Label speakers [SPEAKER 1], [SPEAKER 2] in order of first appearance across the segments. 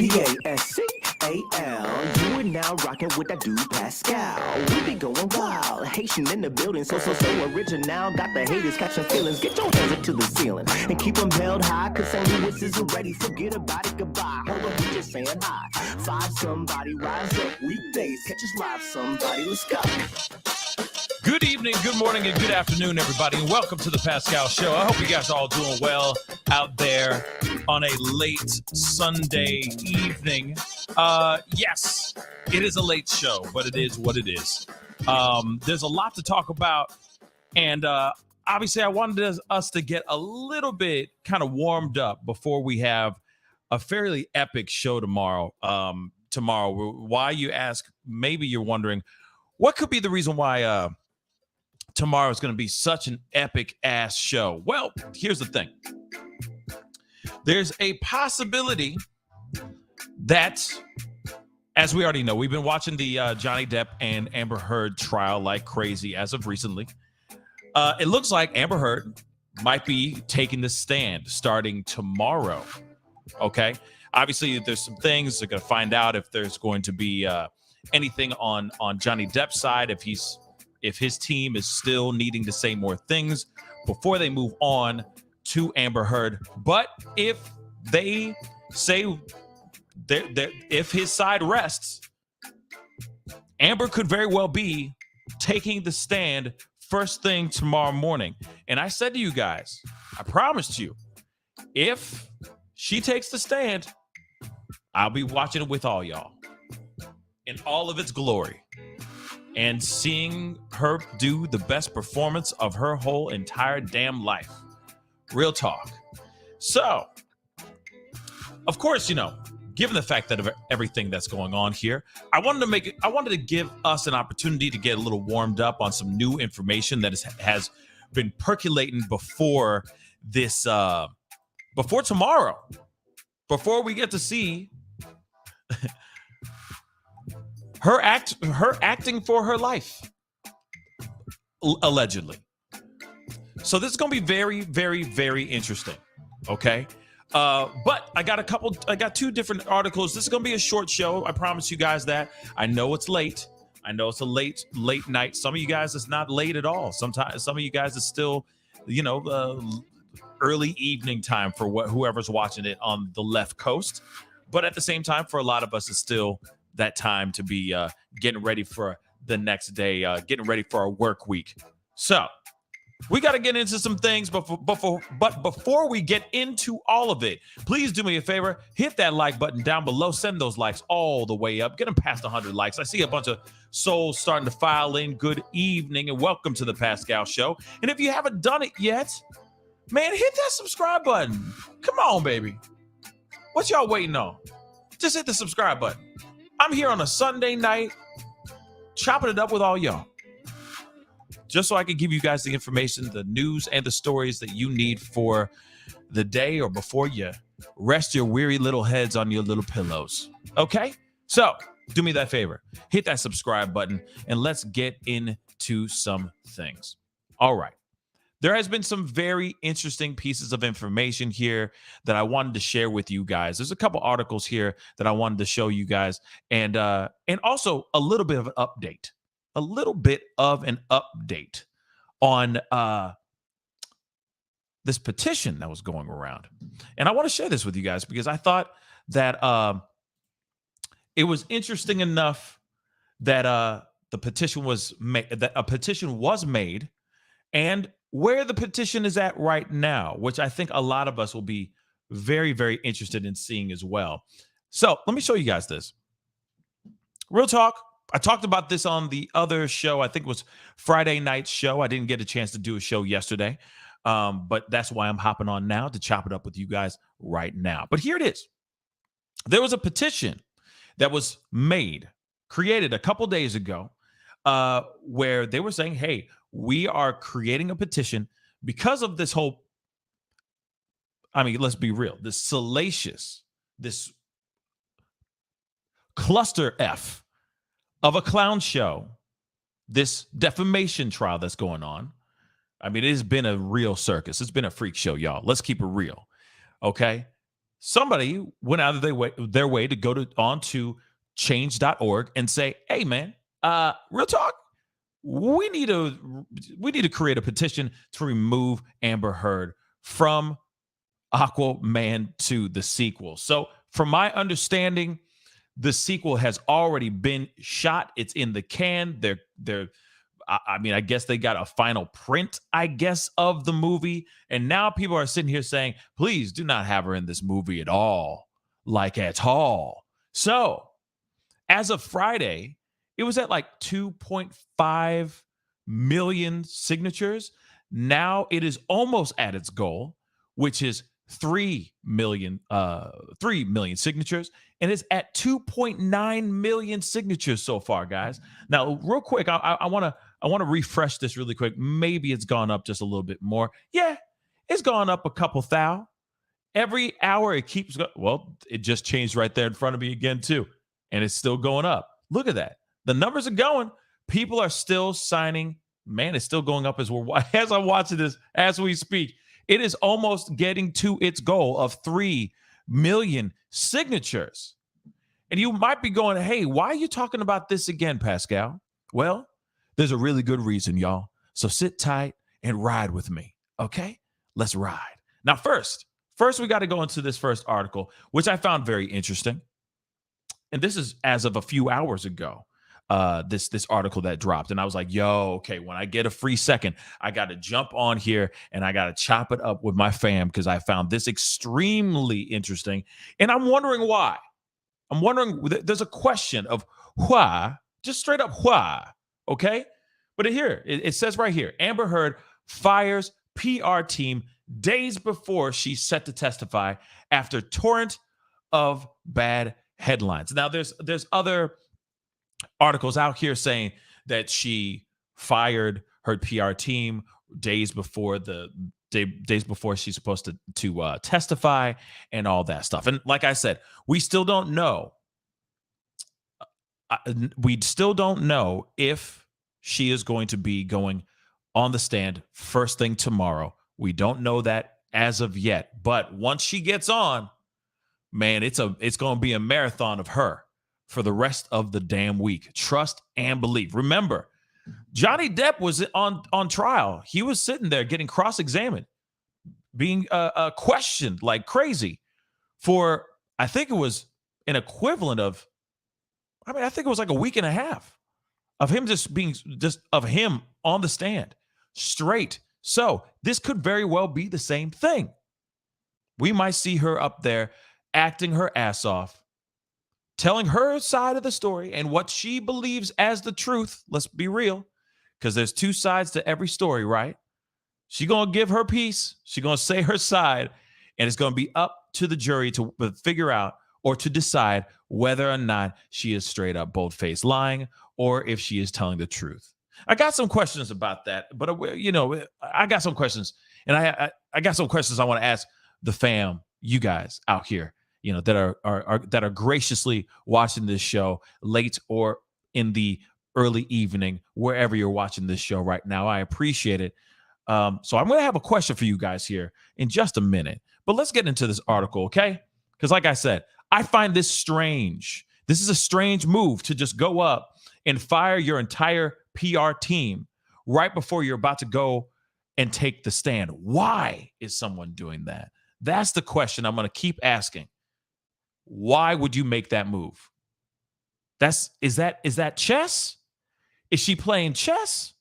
[SPEAKER 1] P-A-S-C-A-L. You are now rocking with that dude Pascal. We be going wild. Haitian in the building, so original. Got the haters catching feelings. Get your hands up to the ceiling and keep them held high, cause St. Louis isn't ready. Forget about it, goodbye. Hold on, we just saying hi. Five somebody, rise up. Weekdays, catch us live somebody. Let's go.
[SPEAKER 2] Good evening, good morning, and good afternoon, everybody, and welcome to the Pascal Show. I hope you guys are all doing well out there on a late Sunday evening. Yes, it is a late show, but it is what it is. There's a lot to talk about, and obviously I wanted us to get a little bit kind of warmed up before we have a fairly epic show tomorrow. Why, you ask? Maybe you're wondering, what could be the reason why tomorrow is going to be such an epic ass show? Well, here's the thing. There's a possibility that, as we already know, we've been watching the Johnny Depp and Amber Heard trial like crazy as of recently. It looks like Amber Heard might be taking the stand starting tomorrow. Okay. Obviously, there's some things they're going to find out if there's going to be anything on Johnny Depp's side, if his team is still needing to say more things before they move on to Amber Heard. But if they say if his side rests, Amber could very well be taking the stand first thing tomorrow morning. And I said to you guys, I promised you, if she takes the stand, I'll be watching it with all y'all in all of its glory and seeing her do the best performance of her whole entire damn life. Real talk. So, of course, given the fact that of everything that's going on here, I wanted to give us an opportunity to get a little warmed up on some new information that has been percolating before this, before tomorrow, before we get to see her acting for her life, allegedly. So this is going to be very, very, very interesting. Okay. But I got two different articles. This is going to be a short show. I promise you guys that. I know it's late. I know it's a late night. Some of you guys, it's not late at all. Sometimes some of you guys, it's still, early evening time for whoever's watching it on the left coast. But at the same time, for a lot of us, it's still that time to be getting ready for the next day, getting ready for our work week. So we got to get into some things, but before we get into all of it, please do me a favor, hit that like button down below, send those likes all the way up, get them past 100 likes. I see a bunch of souls starting to file in. Good evening and welcome to the Pascal Show. And if you haven't done it yet, man, hit that subscribe button. Come on, baby. What y'all waiting on? Just hit the subscribe button. I'm here on a Sunday night, chopping it up with all y'all, just so I can give you guys the information, the news, and the stories that you need for the day or before you rest your weary little heads on your little pillows. Okay? So do me that favor. Hit that subscribe button, and let's get into some things. All right. There has been some very interesting pieces of information here that I wanted to share with you guys. There's a couple articles here that I wanted to show you guys, and also a little bit of an update. On this petition that was going around. And I want to share this with you guys because I thought that it was interesting enough that the petition was that a petition was made, and where the petition is at right now, which I think a lot of us will be very, very interested in seeing as well. So let me show you guys this. Real talk. I talked about this on the other show. I think it was Friday night's show. I didn't get a chance to do a show yesterday, but that's why I'm hopping on now to chop it up with you guys right now. But here it is. There was a petition that was created a couple days ago, where they were saying, hey, we are creating a petition because of this whole, let's be real, this salacious, this cluster F of a clown show, this defamation trial that's going on. It has been a real circus. It's been a freak show, y'all. Let's keep it real, okay? somebody went out of their way to go onto change.org and say, hey, man, real talk, we need to create a petition to remove Amber Heard from Aquaman 2, the sequel. So from my understanding, the sequel has already been shot. It's in the can. I guess they got a final print, of the movie. And now people are sitting here saying, please do not have her in this movie at all. Like at all. So as of Friday, it was at like 2.5 million signatures. Now it is almost at its goal, which is 3 million signatures, and it's at 2.9 million signatures so far, guys. Now, real quick, I want to refresh this really quick. Maybe it's gone up just a little bit more. Yeah, it's gone up a couple thou. Every hour it keeps going. Well, it just changed right there in front of me again too, and it's still going up. Look at that. The numbers are going. People are still signing. Man, it's still going up as I'm watching this as we speak. It is almost getting to its goal of 3 million signatures. And you might be going, hey, why are you talking about this again, Pascal? Well, there's a really good reason, y'all. So sit tight and ride with me, okay? Let's ride. Now, first, we got to go into this first article, which I found very interesting. And this is as of a few hours ago. This article that dropped, and I was like, yo, okay, when I get a free second, I got to jump on here and I got to chop it up with my fam because I found this extremely interesting. And I'm wondering why. There's a question of why, just straight up why, okay? But it says right here, Amber Heard fires PR team days before she's set to testify after torrent of bad headlines. Now, there's other articles out here saying that she fired her PR team days before she's supposed to testify and all that stuff. And like I said, we still don't know. We still don't know if she is going to be going on the stand first thing tomorrow. We don't know that as of yet. But once she gets on, man, it's going to be a marathon of her for the rest of the damn week. Trust and believe. Remember, Johnny Depp was on trial. He was sitting there getting cross-examined, being questioned like crazy for, I think it was an equivalent of, I think it was like a week and a half of him of him on the stand straight. So this could very well be the same thing. We might see her up there acting her ass off, telling her side of the story and what she believes as the truth. Let's be real, because there's two sides to every story, right? She's going to give her piece. She's going to say her side, and it's going to be up to the jury to figure out or to decide whether or not she is straight up bold-faced lying or if she is telling the truth. I got some questions about that, but I got some questions, and I got some questions I want to ask the fam, you guys out here, that are graciously watching this show late or in the early evening, wherever you're watching this show right now. I appreciate it. So I'm going to have a question for you guys here in just a minute, but let's get into this article, okay? Because like I said, I find this strange. This is a strange move to just go up and fire your entire PR team right before you're about to go and take the stand. Why is someone doing that? That's the question I'm going to keep asking. Why would you make that move? Is that chess? Is she playing chess?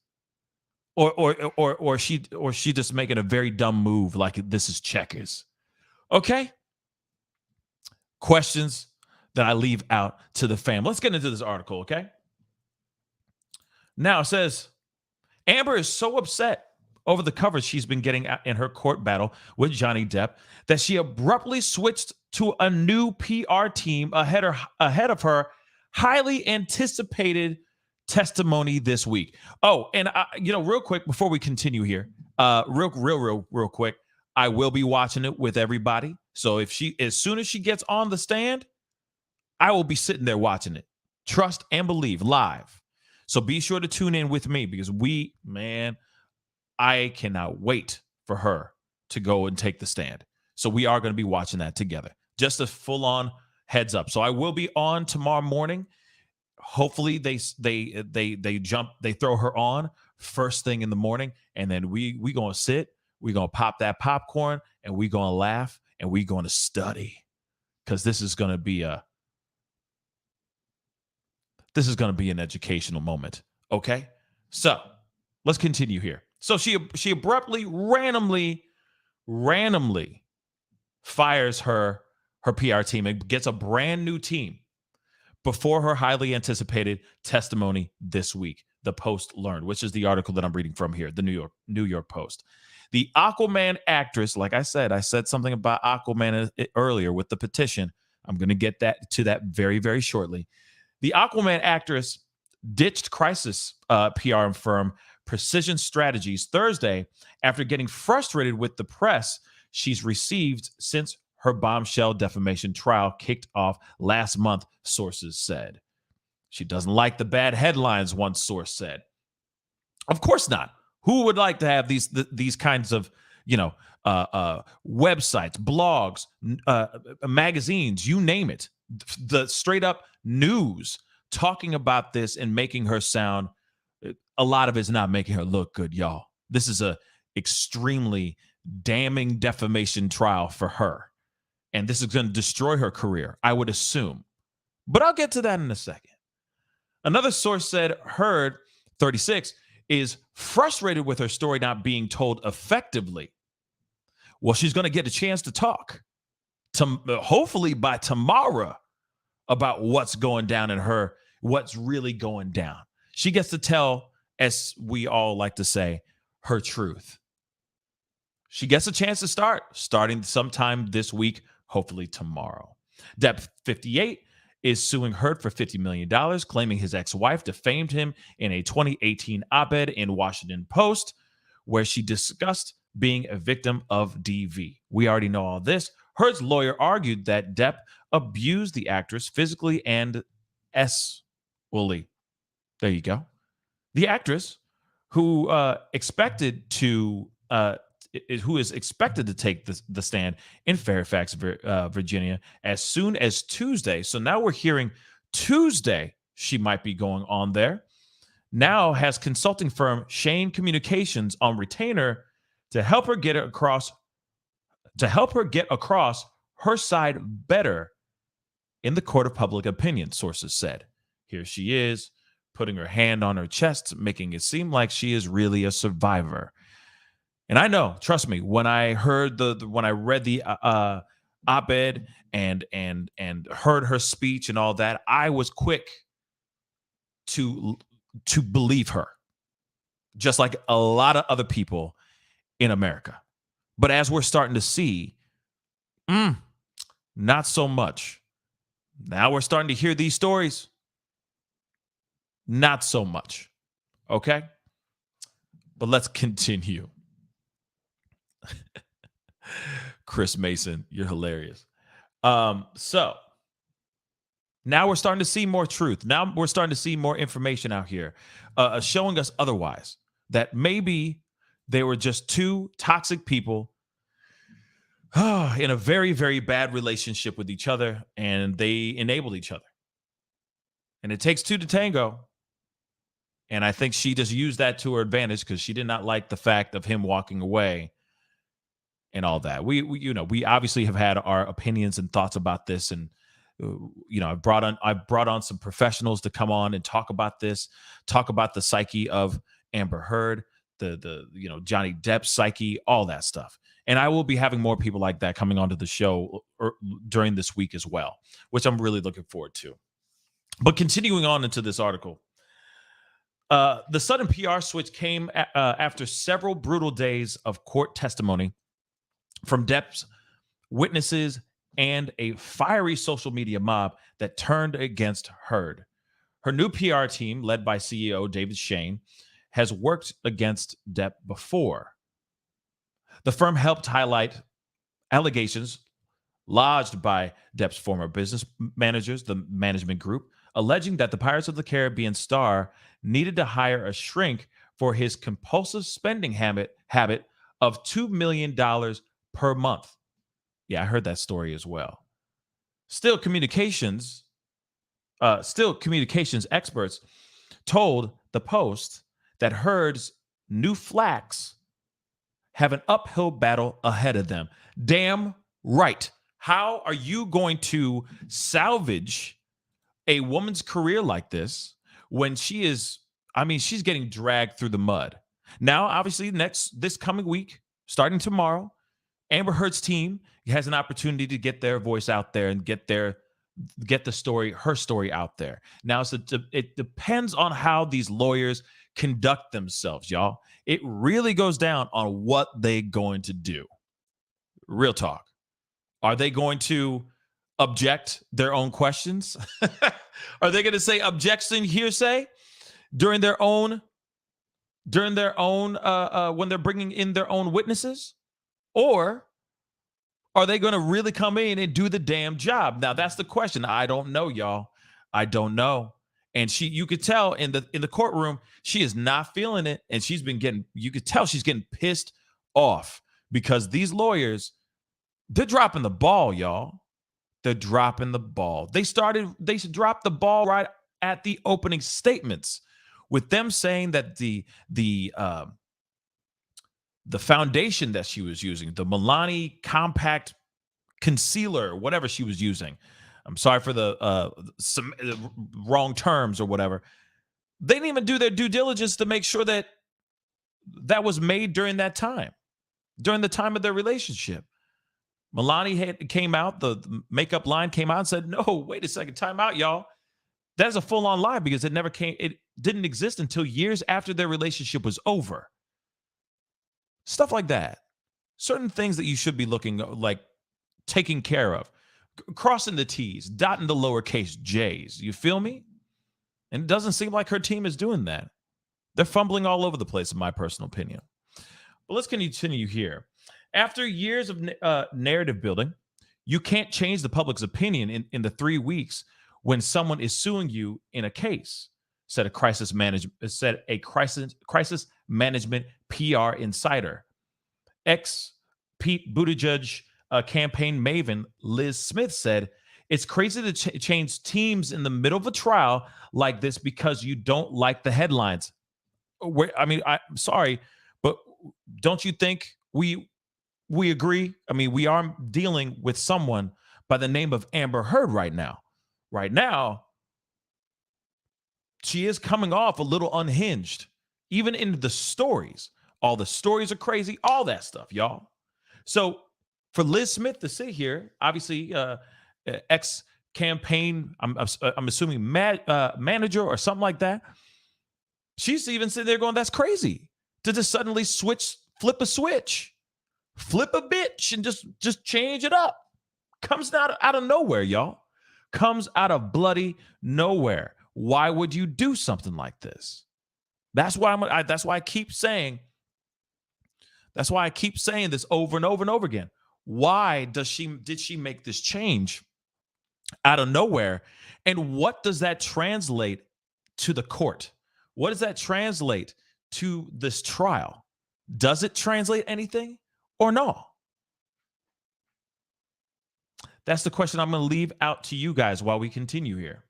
[SPEAKER 2] Or she just making a very dumb move like this is checkers? Okay? Questions that I leave out to the fam. Let's get into this article, okay? Now it says, Amber is so upset over the coverage she's been getting in her court battle with Johnny Depp that she abruptly switched to a new PR team ahead of her highly anticipated testimony this week. Oh, and real quick before we continue here, real quick, I will be watching it with everybody. So as soon as she gets on the stand, I will be sitting there watching it. Trust and believe live. So be sure to tune in with me because I cannot wait for her to go and take the stand. So we are going to be watching that together. Just a full-on heads up. So I will be on tomorrow morning. Hopefully they throw her on first thing in the morning, and then we gonna sit, we gonna pop that popcorn, and we gonna laugh, and we gonna study, because this is gonna be an educational moment. Okay, so let's continue here. So she abruptly, randomly fires her PR team and gets a brand new team before her highly anticipated testimony this week. The Post learned, which is the article that I'm reading from here, the New York Post. The Aquaman actress, like I said something about Aquaman earlier with the petition. I'm going to get to that very, very shortly. The Aquaman actress ditched crisis PR firm Precision Strategies Thursday after getting frustrated with the press she's received since her bombshell defamation trial kicked off last month, sources said. She doesn't like the bad headlines, one source said. Of course not. Who would like to have these kinds of, websites, blogs, magazines, you name it, the straight up news talking about this and making her sound, a lot of it's not making her look good, y'all. This is a extremely damning defamation trial for her. And this is going to destroy her career, I would assume. But I'll get to that in a second. Another source said Heard, 36, is frustrated with her story not being told effectively. Well, she's going to get a chance to talk, hopefully by tomorrow, about what's going down in her, what's really going down. She gets to tell, as we all like to say, her truth. She gets a chance to starting sometime this week, hopefully tomorrow. Depp, 58, is suing Heard for $50 million, claiming his ex-wife defamed him in a 2018 op-ed in Washington Post, where she discussed being a victim of DV. We already know all this. Heard's lawyer argued that Depp abused the actress physically and sexually. There you go. The actress, who is expected to take the stand in Fairfax, Virginia, as soon as Tuesday. So now we're hearing Tuesday she might be going on there. Now has consulting firm Shane Communications on retainer to help her get across her side better in the court of public opinion, sources said. Here she is, putting her hand on her chest, making it seem like she is really a survivor. And I know, trust me, when I heard when I read the op-ed and heard her speech and all that, I was quick to believe her, just like a lot of other people in America. But as we're starting to see, not so much. Now we're starting to hear these stories. Not so much. Okay? But let's continue. Chris Mason, you're hilarious. So now we're starting to see more truth. Now we're starting to see more information out here, showing us otherwise, that maybe they were just two toxic people in a very, very bad relationship with each other, and they enabled each other. And it takes two to tango. And I think she just used that to her advantage, because she did not like the fact of him walking away and all that. We obviously have had our opinions and thoughts about this, and I've brought on some professionals to come on and talk about this, talk about the psyche of Amber Heard, the Johnny Depp psyche, all that stuff. And I will be having more people like that coming onto the show during this week as well, which I'm really looking forward to. But continuing on into this article, the sudden PR switch came after several brutal days of court testimony from Depp's witnesses and a fiery social media mob that turned against Heard. Her new PR team, led by CEO David Shane, has worked against Depp before. The firm helped highlight allegations lodged by Depp's former business managers, the management group, alleging that the Pirates of the Caribbean star needed to hire a shrink for his compulsive spending habit of $2 million per month. Yeah, I heard that story as well. still communications experts told the Post that Heard's new flax have an uphill battle ahead of them. Damn right. How are you going to salvage a woman's career like this when she's getting dragged through the mud? Now, obviously, this coming week, starting tomorrow, Amber Heard's team has an opportunity to get their voice out there and get her story out there. Now, it depends on how these lawyers conduct themselves, y'all. It really goes down on what they're going to do. Real talk. Are they going to object their own questions? Are they going to say objection hearsay during their own when they're bringing in their own witnesses? Or are they going to really come in and do the damn job? Now, that's the question. I don't know, y'all. I don't know. And you could tell in the courtroom, she is not feeling it. And you could tell she's getting pissed off because these lawyers, they're dropping the ball, y'all. They're dropping the ball. They dropped the ball right at the opening statements with them saying that the foundation that she was using, the Milani Compact Concealer, whatever she was using. I'm sorry for the wrong terms or whatever. They didn't even do their due diligence to make sure that was made during that time, during the time of their relationship. Milani came out, the makeup line came out and said, no, wait a second, time out, y'all. That's a full-on lie because it didn't exist until years after their relationship was over. Stuff like that. Certain things that you should be taking care of. Crossing the T's, dotting the lowercase J's. You feel me? And it doesn't seem like her team is doing that. They're fumbling all over the place, in my personal opinion. But let's continue here. After years of narrative building, you can't change the public's opinion in the 3 weeks when someone is suing you in a case, said a crisis management PR insider. Ex-Pete Buttigieg campaign maven Liz Smith said, it's crazy to change teams in the middle of a trial like this because you don't like the headlines. I'm sorry, but don't you think we agree? I mean, we are dealing with someone by the name of Amber Heard right now. Right now, she is coming off a little unhinged, even in the stories. All the stories are crazy, all that stuff, y'all. So for Liz Smith to sit here, obviously ex-campaign, I'm assuming manager or something like that, she's even sitting there going, that's crazy to just suddenly flip a switch, flip a bitch and just change it up. Comes out of nowhere, y'all. Comes out of bloody nowhere. Why would you do something like this? That's why I keep saying this over and over and over again. Why did she make this change out of nowhere? And what does that translate to the court? What does that translate to this trial? Does it translate anything or no? That's the question I'm going to leave out to you guys while we continue here.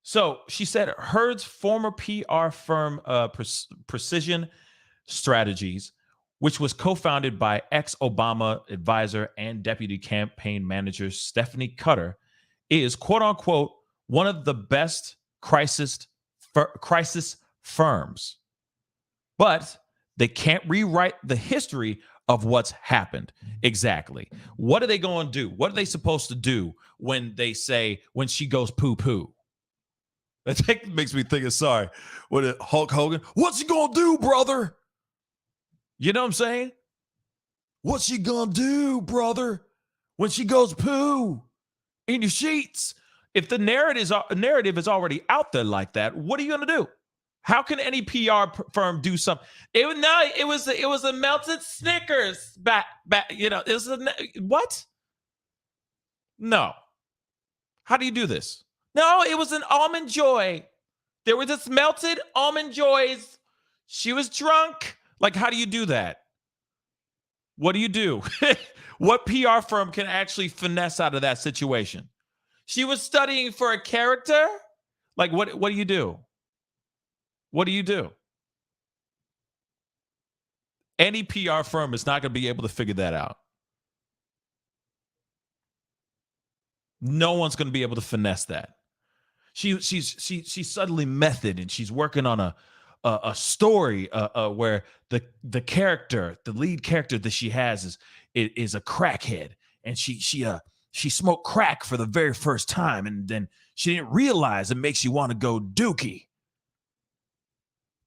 [SPEAKER 2] So she said Heard's former PR firm, Precision Strategies, which was co-founded by ex-Obama advisor and deputy campaign manager Stephanie Cutter, is, quote unquote, one of the best crisis firms. But they can't rewrite the history of what's happened. Exactly. What are they going to do? What are they supposed to do when she goes poo-poo? That makes me think of, sorry, Hulk Hogan? What's he going to do, brother? You know what I'm saying? What's she going to do, brother, when she goes poo in your sheets? If the narrative is already out there like that, what are you going to do? How can any PR firm do something? It was a melted Snickers back. What? No. How do you do this? No, it was an Almond Joy. There were just melted Almond Joys. She was drunk. Like, how do you do that? What do you do? What PR firm can actually finesse out of that situation? She was studying for a character? Like, what do you do? What do you do? Any PR firm is not going to be able to figure that out. No one's going to be able to finesse that. She's suddenly method, and she's working on a story where the character, the lead character that she has is a crackhead, and she smoked crack for the very first time, and then she didn't realize it makes you want to go Dookie.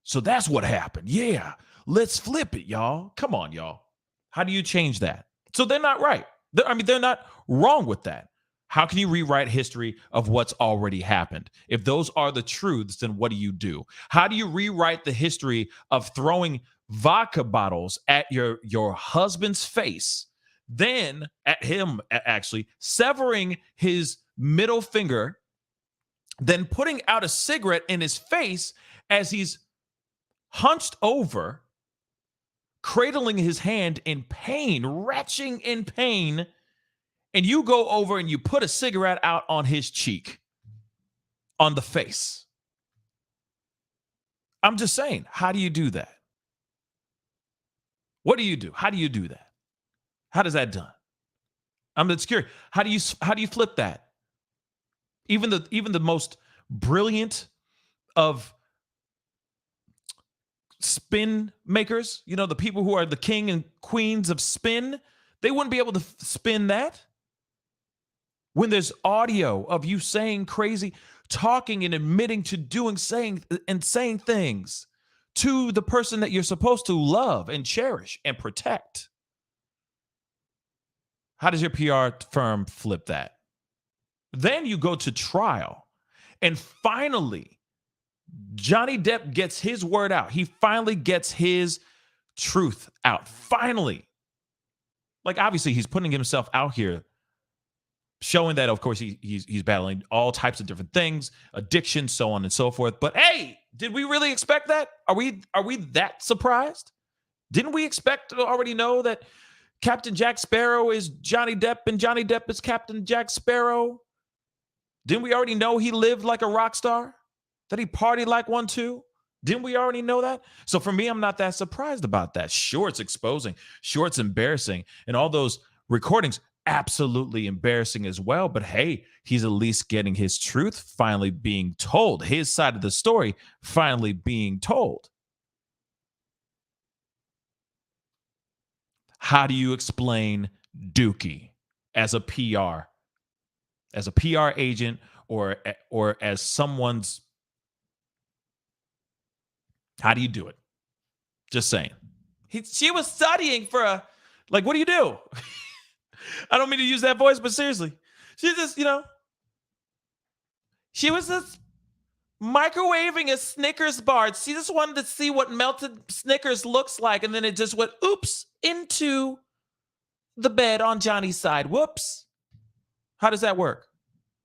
[SPEAKER 2] So that's what happened. Yeah, let's flip it, y'all. Come on, y'all. How do you change that? So they're not right. They're not wrong with that. How can you rewrite history of what's already happened? If those are the truths, then what do you do? How do you rewrite the history of throwing vodka bottles at your husband's face, then at him, actually severing his middle finger, then putting out a cigarette in his face as he's hunched over, cradling his hand in pain, retching in pain, and you go over and you put a cigarette out on his cheek, on the face? I'm just saying, how do you do that? What do you do? How do you do that? How does that done? I'm just curious. How do you flip that? Even the most brilliant of spin makers, the people who are the king and queens of spin, they wouldn't be able to spin that. When there's audio of you saying crazy, talking and admitting to saying things to the person that you're supposed to love and cherish and protect. How does your PR firm flip that? Then you go to trial, and finally, Johnny Depp gets his word out. He finally gets his truth out. Finally. Like, obviously, he's putting himself out here, showing that, of course, he's battling all types of different things, addiction, so on and so forth. But hey, did we really expect that? Are we that surprised? Didn't we expect to already know that Captain Jack Sparrow is Johnny Depp and Johnny Depp is Captain Jack Sparrow? Didn't we already know he lived like a rock star? That he partied like one too? Didn't we already know that? So for me, I'm not that surprised about that. Sure, it's exposing. Sure, it's embarrassing. And all those recordings, absolutely embarrassing as well. But hey, he's at least getting his truth finally being told. His side of the story finally being told. How do you explain Dookie as a PR agent, or as someone's? How do you do it? Just saying. She was studying for a, like, what do you do? I don't mean to use that voice, but seriously, she just, she was just microwaving a Snickers bar. She just wanted to see what melted Snickers looks like, and then it just went, oops, into the bed on Johnny's side. Whoops. How does that work?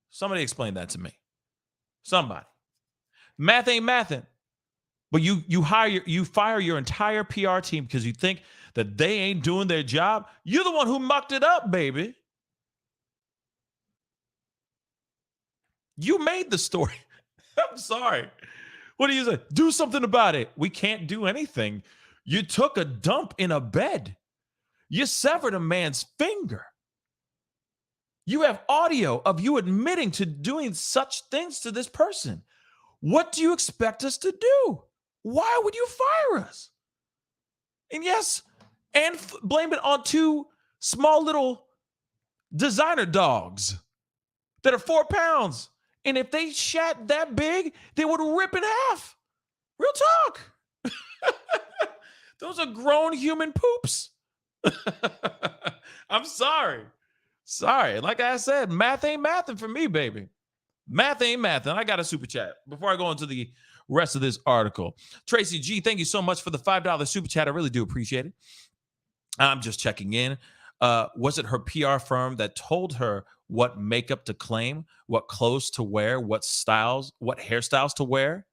[SPEAKER 2] Somebody explain that to me. Somebody. Math ain't mathin'. But you fire your entire PR team because you think that they ain't doing their job. You're the one who mucked it up, baby. You made the story. I'm sorry. What do you say? Do something about it. We can't do anything. You took a dump in a bed. You severed a man's finger. You have audio of you admitting to doing such things to this person. What do you expect us to do? Why would you fire us? And yes, and blame it on two small little designer dogs that are 4 pounds. And if they shat that big, they would rip in half. Real talk. Those are grown human poops. I'm sorry. Sorry. Like I said, math ain't mathin' for me, baby. Math ain't mathin'. I got a super chat before I go into the rest of this article. Tracy G, thank you so much for the $5 super chat. I really do appreciate it. I'm just checking in. Was it her PR firm that told her what makeup to claim, what clothes to wear, what hairstyles to wear?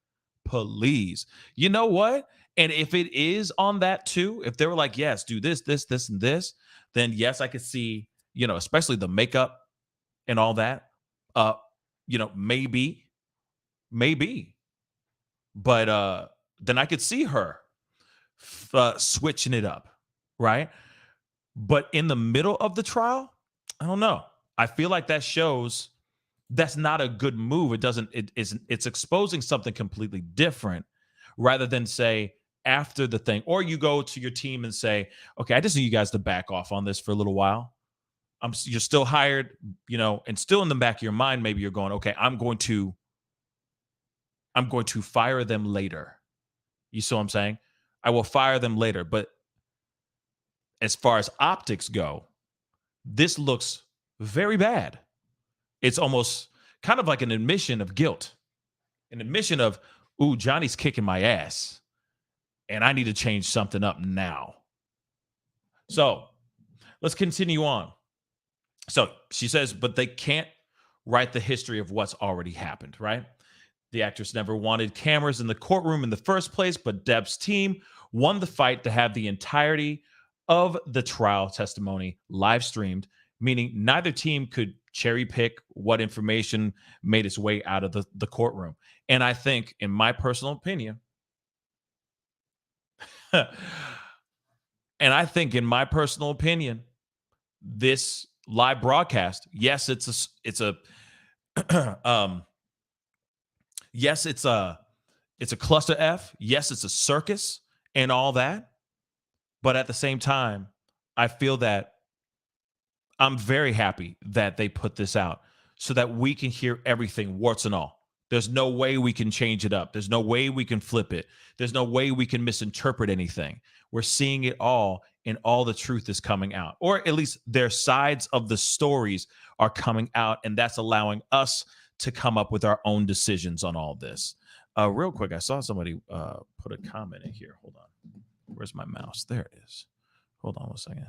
[SPEAKER 2] Please. You know what? And if it is on that too, if they were like, yes, do this, this, and this, then yes, I could see, especially the makeup and all that. Maybe, but then I could see her switching it up, right? But in the middle of the trial, I don't know. I feel like that shows that's not a good move. It's exposing something completely different rather than say after the thing, or you go to your team and say, okay, I just need you guys to back off on this for a little while. You're still hired, and still in the back of your mind, maybe you're going, okay, I'm going to fire them later. You see what I'm saying? I will fire them later. But as far as optics go, this looks very bad. It's almost kind of like an admission of guilt, an admission of, ooh, Johnny's kicking my ass, and I need to change something up now. So let's continue on. So she says, but they can't write the history of what's already happened, right? The actress never wanted cameras in the courtroom in the first place, but Depp's team won the fight to have the entirety of the trial testimony live streamed, meaning neither team could cherry pick what information made its way out of the courtroom. And I think, in my personal opinion, this live broadcast, yes, it's a cluster F. Yes, it's a circus and all that. But at the same time, I feel that I'm very happy that they put this out so that we can hear everything, warts and all. There's no way we can change it up. There's no way we can flip it. There's no way we can misinterpret anything. We're seeing it all, and all the truth is coming out. Or at least their sides of the stories are coming out, and that's allowing us to come up with our own decisions on all this. Real quick, I saw somebody put a comment in here. Hold on. Where's my mouse? There it is. Hold on one second.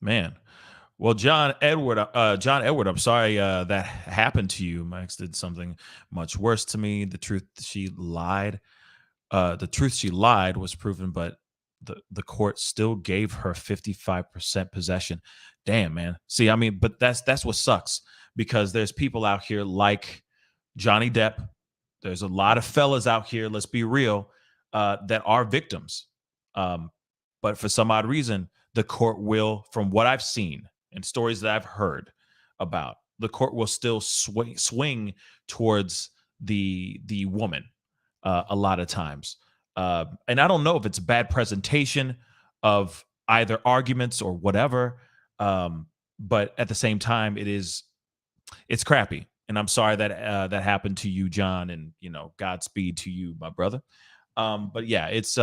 [SPEAKER 2] Man. Well, John Edward, I'm sorry that happened to you. My ex did something much worse to me. The truth she lied was proven, but the court still gave her 55% possession. Damn, man. See, I mean, but that's what sucks, because there's people out here like Johnny Depp. There's a lot of fellas out here, let's be real, that are victims. But for some odd reason, the court will, from what I've seen and stories that I've heard about, the court will still swing towards the woman a lot of times. And I don't know if it's bad presentation of either arguments or whatever, but at the same time, it's crappy. And I'm sorry that that happened to you, John, and Godspeed to you, my brother. But yeah, it's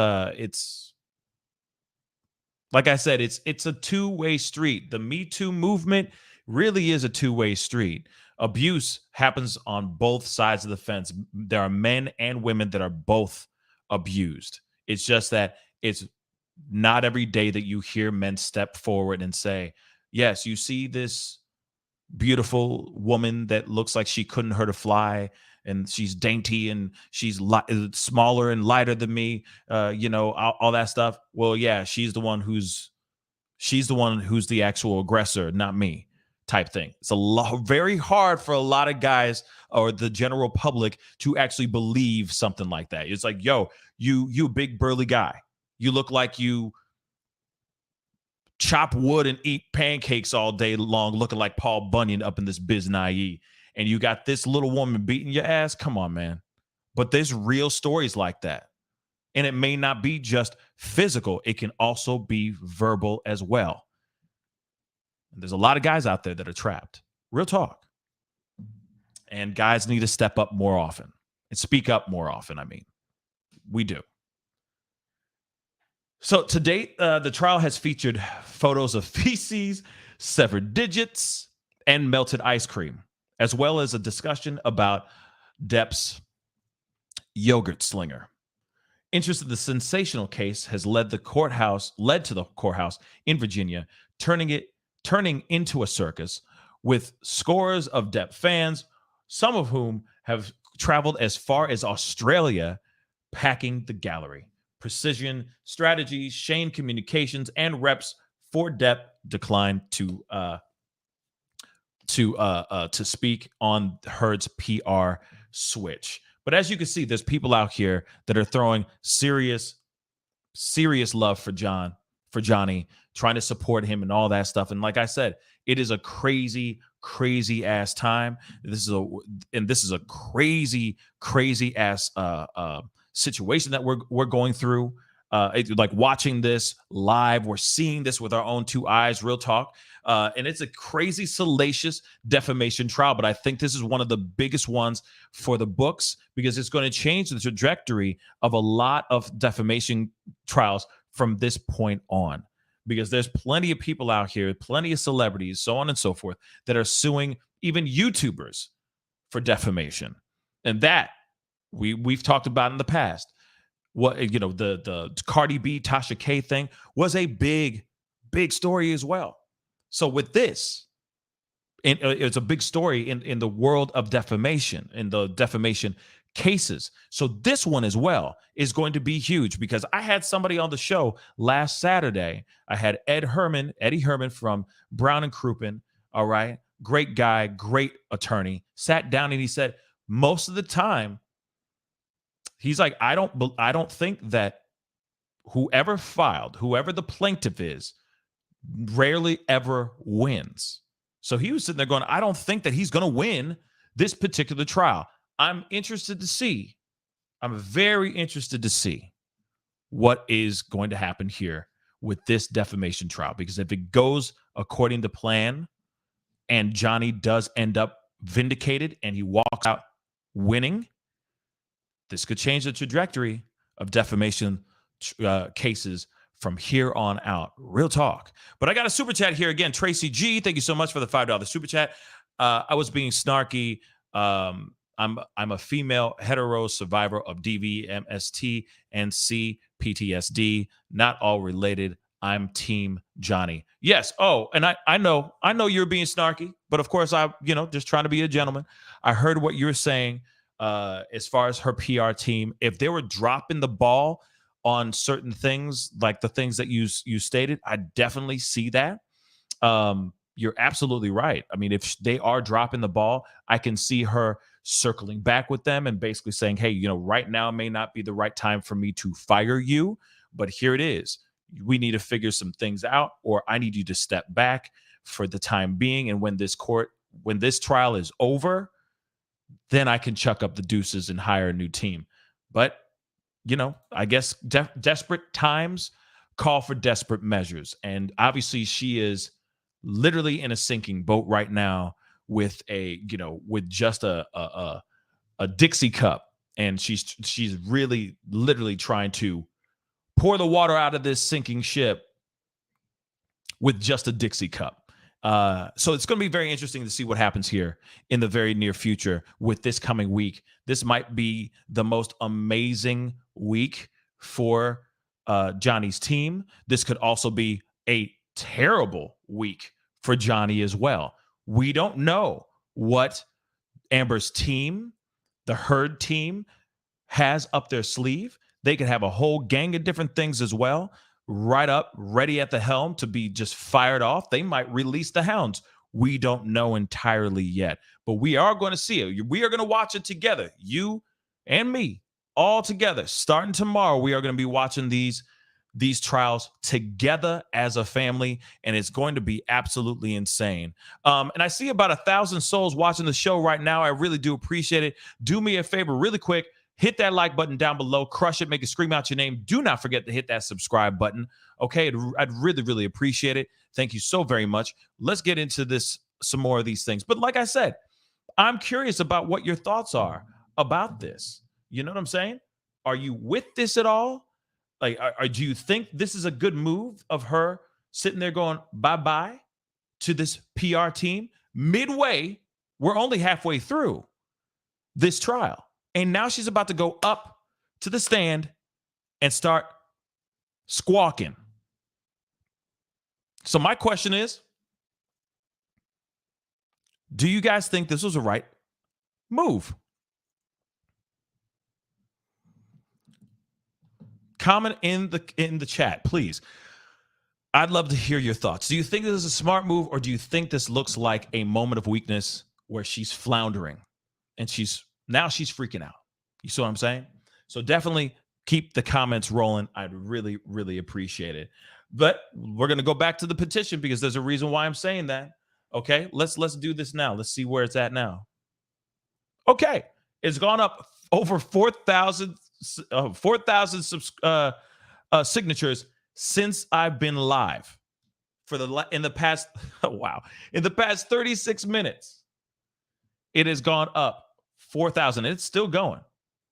[SPEAKER 2] like I said, it's a two-way street. The Me Too movement really is a two-way street. Abuse happens on both sides of the fence. There are men and women that are both abused. It's just that it's not every day that you hear men step forward and say, yes, you see this beautiful woman that looks like she couldn't hurt a fly, and she's dainty, and she's smaller and lighter than me, all that stuff. Well, yeah, she's the one who's the actual aggressor, not me, type thing. It's very hard for a lot of guys or the general public to actually believe something like that. It's like, yo, you big burly guy. You look like you chop wood and eat pancakes all day long, looking like Paul Bunyan up in this Biznae. And you got this little woman beating your ass. Come on, man. But there's real stories like that. And it may not be just physical. It can also be verbal as well. And there's a lot of guys out there that are trapped. Real talk. And guys need to step up more often and speak up more often. I mean, we do. So to date, the trial has featured photos of feces, severed digits, and melted ice cream, as well as a discussion about Depp's yogurt slinger. Interest in the sensational case has led to the courthouse in Virginia, turning into a circus, with scores of Depp fans, some of whom have traveled as far as Australia packing the gallery. Precision Strategies, Shane Communications, and reps for Depp declined to speak on Heard's PR switch. But as you can see, there's people out here that are throwing serious love for Johnny, trying to support him and all that stuff. And like I said, it is a crazy ass time. This is a crazy ass situation that we're going through. Like watching this live, we're seeing this with our own two eyes, real talk. And it's a crazy, salacious defamation trial. But I think this is one of the biggest ones for the books because it's going to change the trajectory of a lot of defamation trials from this point on. Because there's plenty of people out here, plenty of celebrities, so on and so forth, that are suing even YouTubers for defamation. And that we've talked about in the past. What the Cardi B, Tasha K thing was a big story as well. So with this, it's a big story in the world of defamation, in the defamation cases. So this one as well is going to be huge because I had somebody on the show last Saturday. I had Eddie Herman from Brown and Crouppen. All right. Great guy, great attorney. Sat down and he said, most of the time, he's like, I don't think that whoever the plaintiff is, rarely ever wins. So he was sitting there going, I don't think that he's going to win this particular trial. I'm very interested to see what is going to happen here with this defamation trial. Because if it goes according to plan and Johnny does end up vindicated and he walks out winning, this could change the trajectory of defamation cases from here on out. Real talk. But I got a super chat here again. Tracy G, thank you so much for the $5 super chat. I was being snarky. I'm a female hetero survivor of DVMST and CPTSD. Not all related. I'm Team Johnny. Yes. Oh, and I know you're being snarky, but of course just trying to be a gentleman. I heard what you're saying as far as her PR team. If they were dropping the ball on certain things, like the things that you stated, I definitely see that. You're absolutely right. I mean, if they are dropping the ball, I can see her circling back with them and basically saying, hey, right now may not be the right time for me to fire you, but here it is. We need to figure some things out, or I need you to step back for the time being. And when this trial is over, then I can chuck up the deuces and hire a new team. But, I guess desperate times call for desperate measures. And obviously she is literally in a sinking boat right now with just a Dixie cup. And she's really literally trying to pour the water out of this sinking ship with just a Dixie cup. So it's going to be very interesting to see what happens here in the very near future with this coming week. This might be the most amazing week for Johnny's team. This could also be a terrible week for Johnny as well. We don't know what Amber's team, the Heard team, has up their sleeve. They could have a whole gang of different things as well, right up, ready at the helm to be just fired off. They might release the hounds. We don't know entirely yet, but we are going to see it. We are going to watch it together, you and me, all together. Starting tomorrow, we are going to be watching these trials together as a family, and it's going to be absolutely insane. And I see about 1,000 souls watching the show right now. I really do appreciate it. Do me a favor really quick. Hit that like button down below. Crush it. Make it scream out your name. Do not forget to hit that subscribe button. Okay, I'd really, really appreciate it. Thank you so very much. Let's get into some more of these things. But like I said, I'm curious about what your thoughts are about this. You know what I'm saying? Are you with this at all? Like, do you think this is a good move of her sitting there going bye-bye to this PR team? Midway, we're only halfway through this trial. And now she's about to go up to the stand and start squawking. So my question is, do you guys think this was a right move? comment in the chat, please. I'd love to hear your thoughts. Do you think this is a smart move, or do you think this looks like a moment of weakness where she's floundering and she's freaking out? You see what I'm saying? So definitely keep the comments rolling. I'd really, really appreciate it. But we're going to go back to the petition because there's a reason why I'm saying that. Okay, let's do this now. Let's see where it's at now. Okay, it's gone up over 4,000 signatures since I've been live in the past 36 minutes. It has gone up 4,000. It's still going.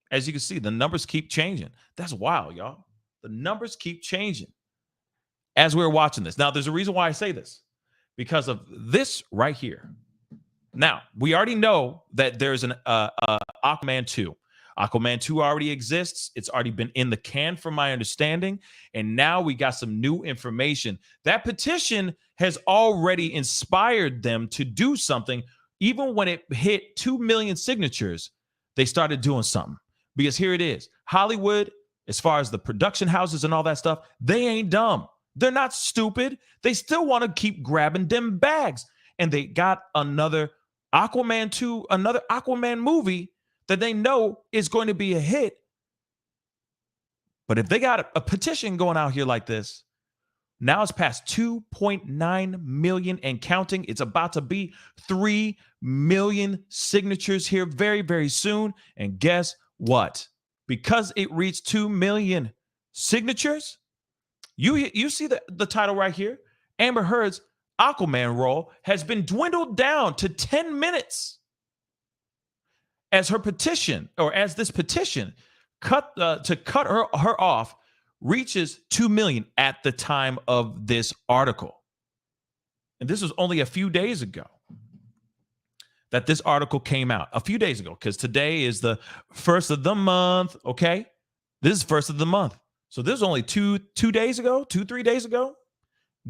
[SPEAKER 2] As you can see, the numbers keep changing. That's wild, y'all. The numbers keep changing as we're watching this. Now, there's a reason why I say this, because of this right here. Now, we already know that there's an Aquaman 2. Aquaman 2 already exists. It's already been in the can from my understanding. And now we got some new information. That petition has already inspired them to do something. Even when it hit 2 million signatures, they started doing something. Because here it is. Hollywood, as far as the production houses and all that stuff, they ain't dumb. They're not stupid. They still want to keep grabbing them bags. And they got another Aquaman 2, another Aquaman movie that they know is going to be a hit. But if they got a petition going out here like this, now it's past 2.9 million and counting. It's about to be 3 million signatures here very, very soon. And guess what? Because it reached 2 million signatures, you see the title right here. Amber Heard's Aquaman role has been dwindled down to 10 minutes. As this petition to cut her off reaches 2 million at the time of this article. And this was only a few days ago that this article came out. A few days ago, because today is the first of the month, okay? This is first of the month. So this was only 3 days ago,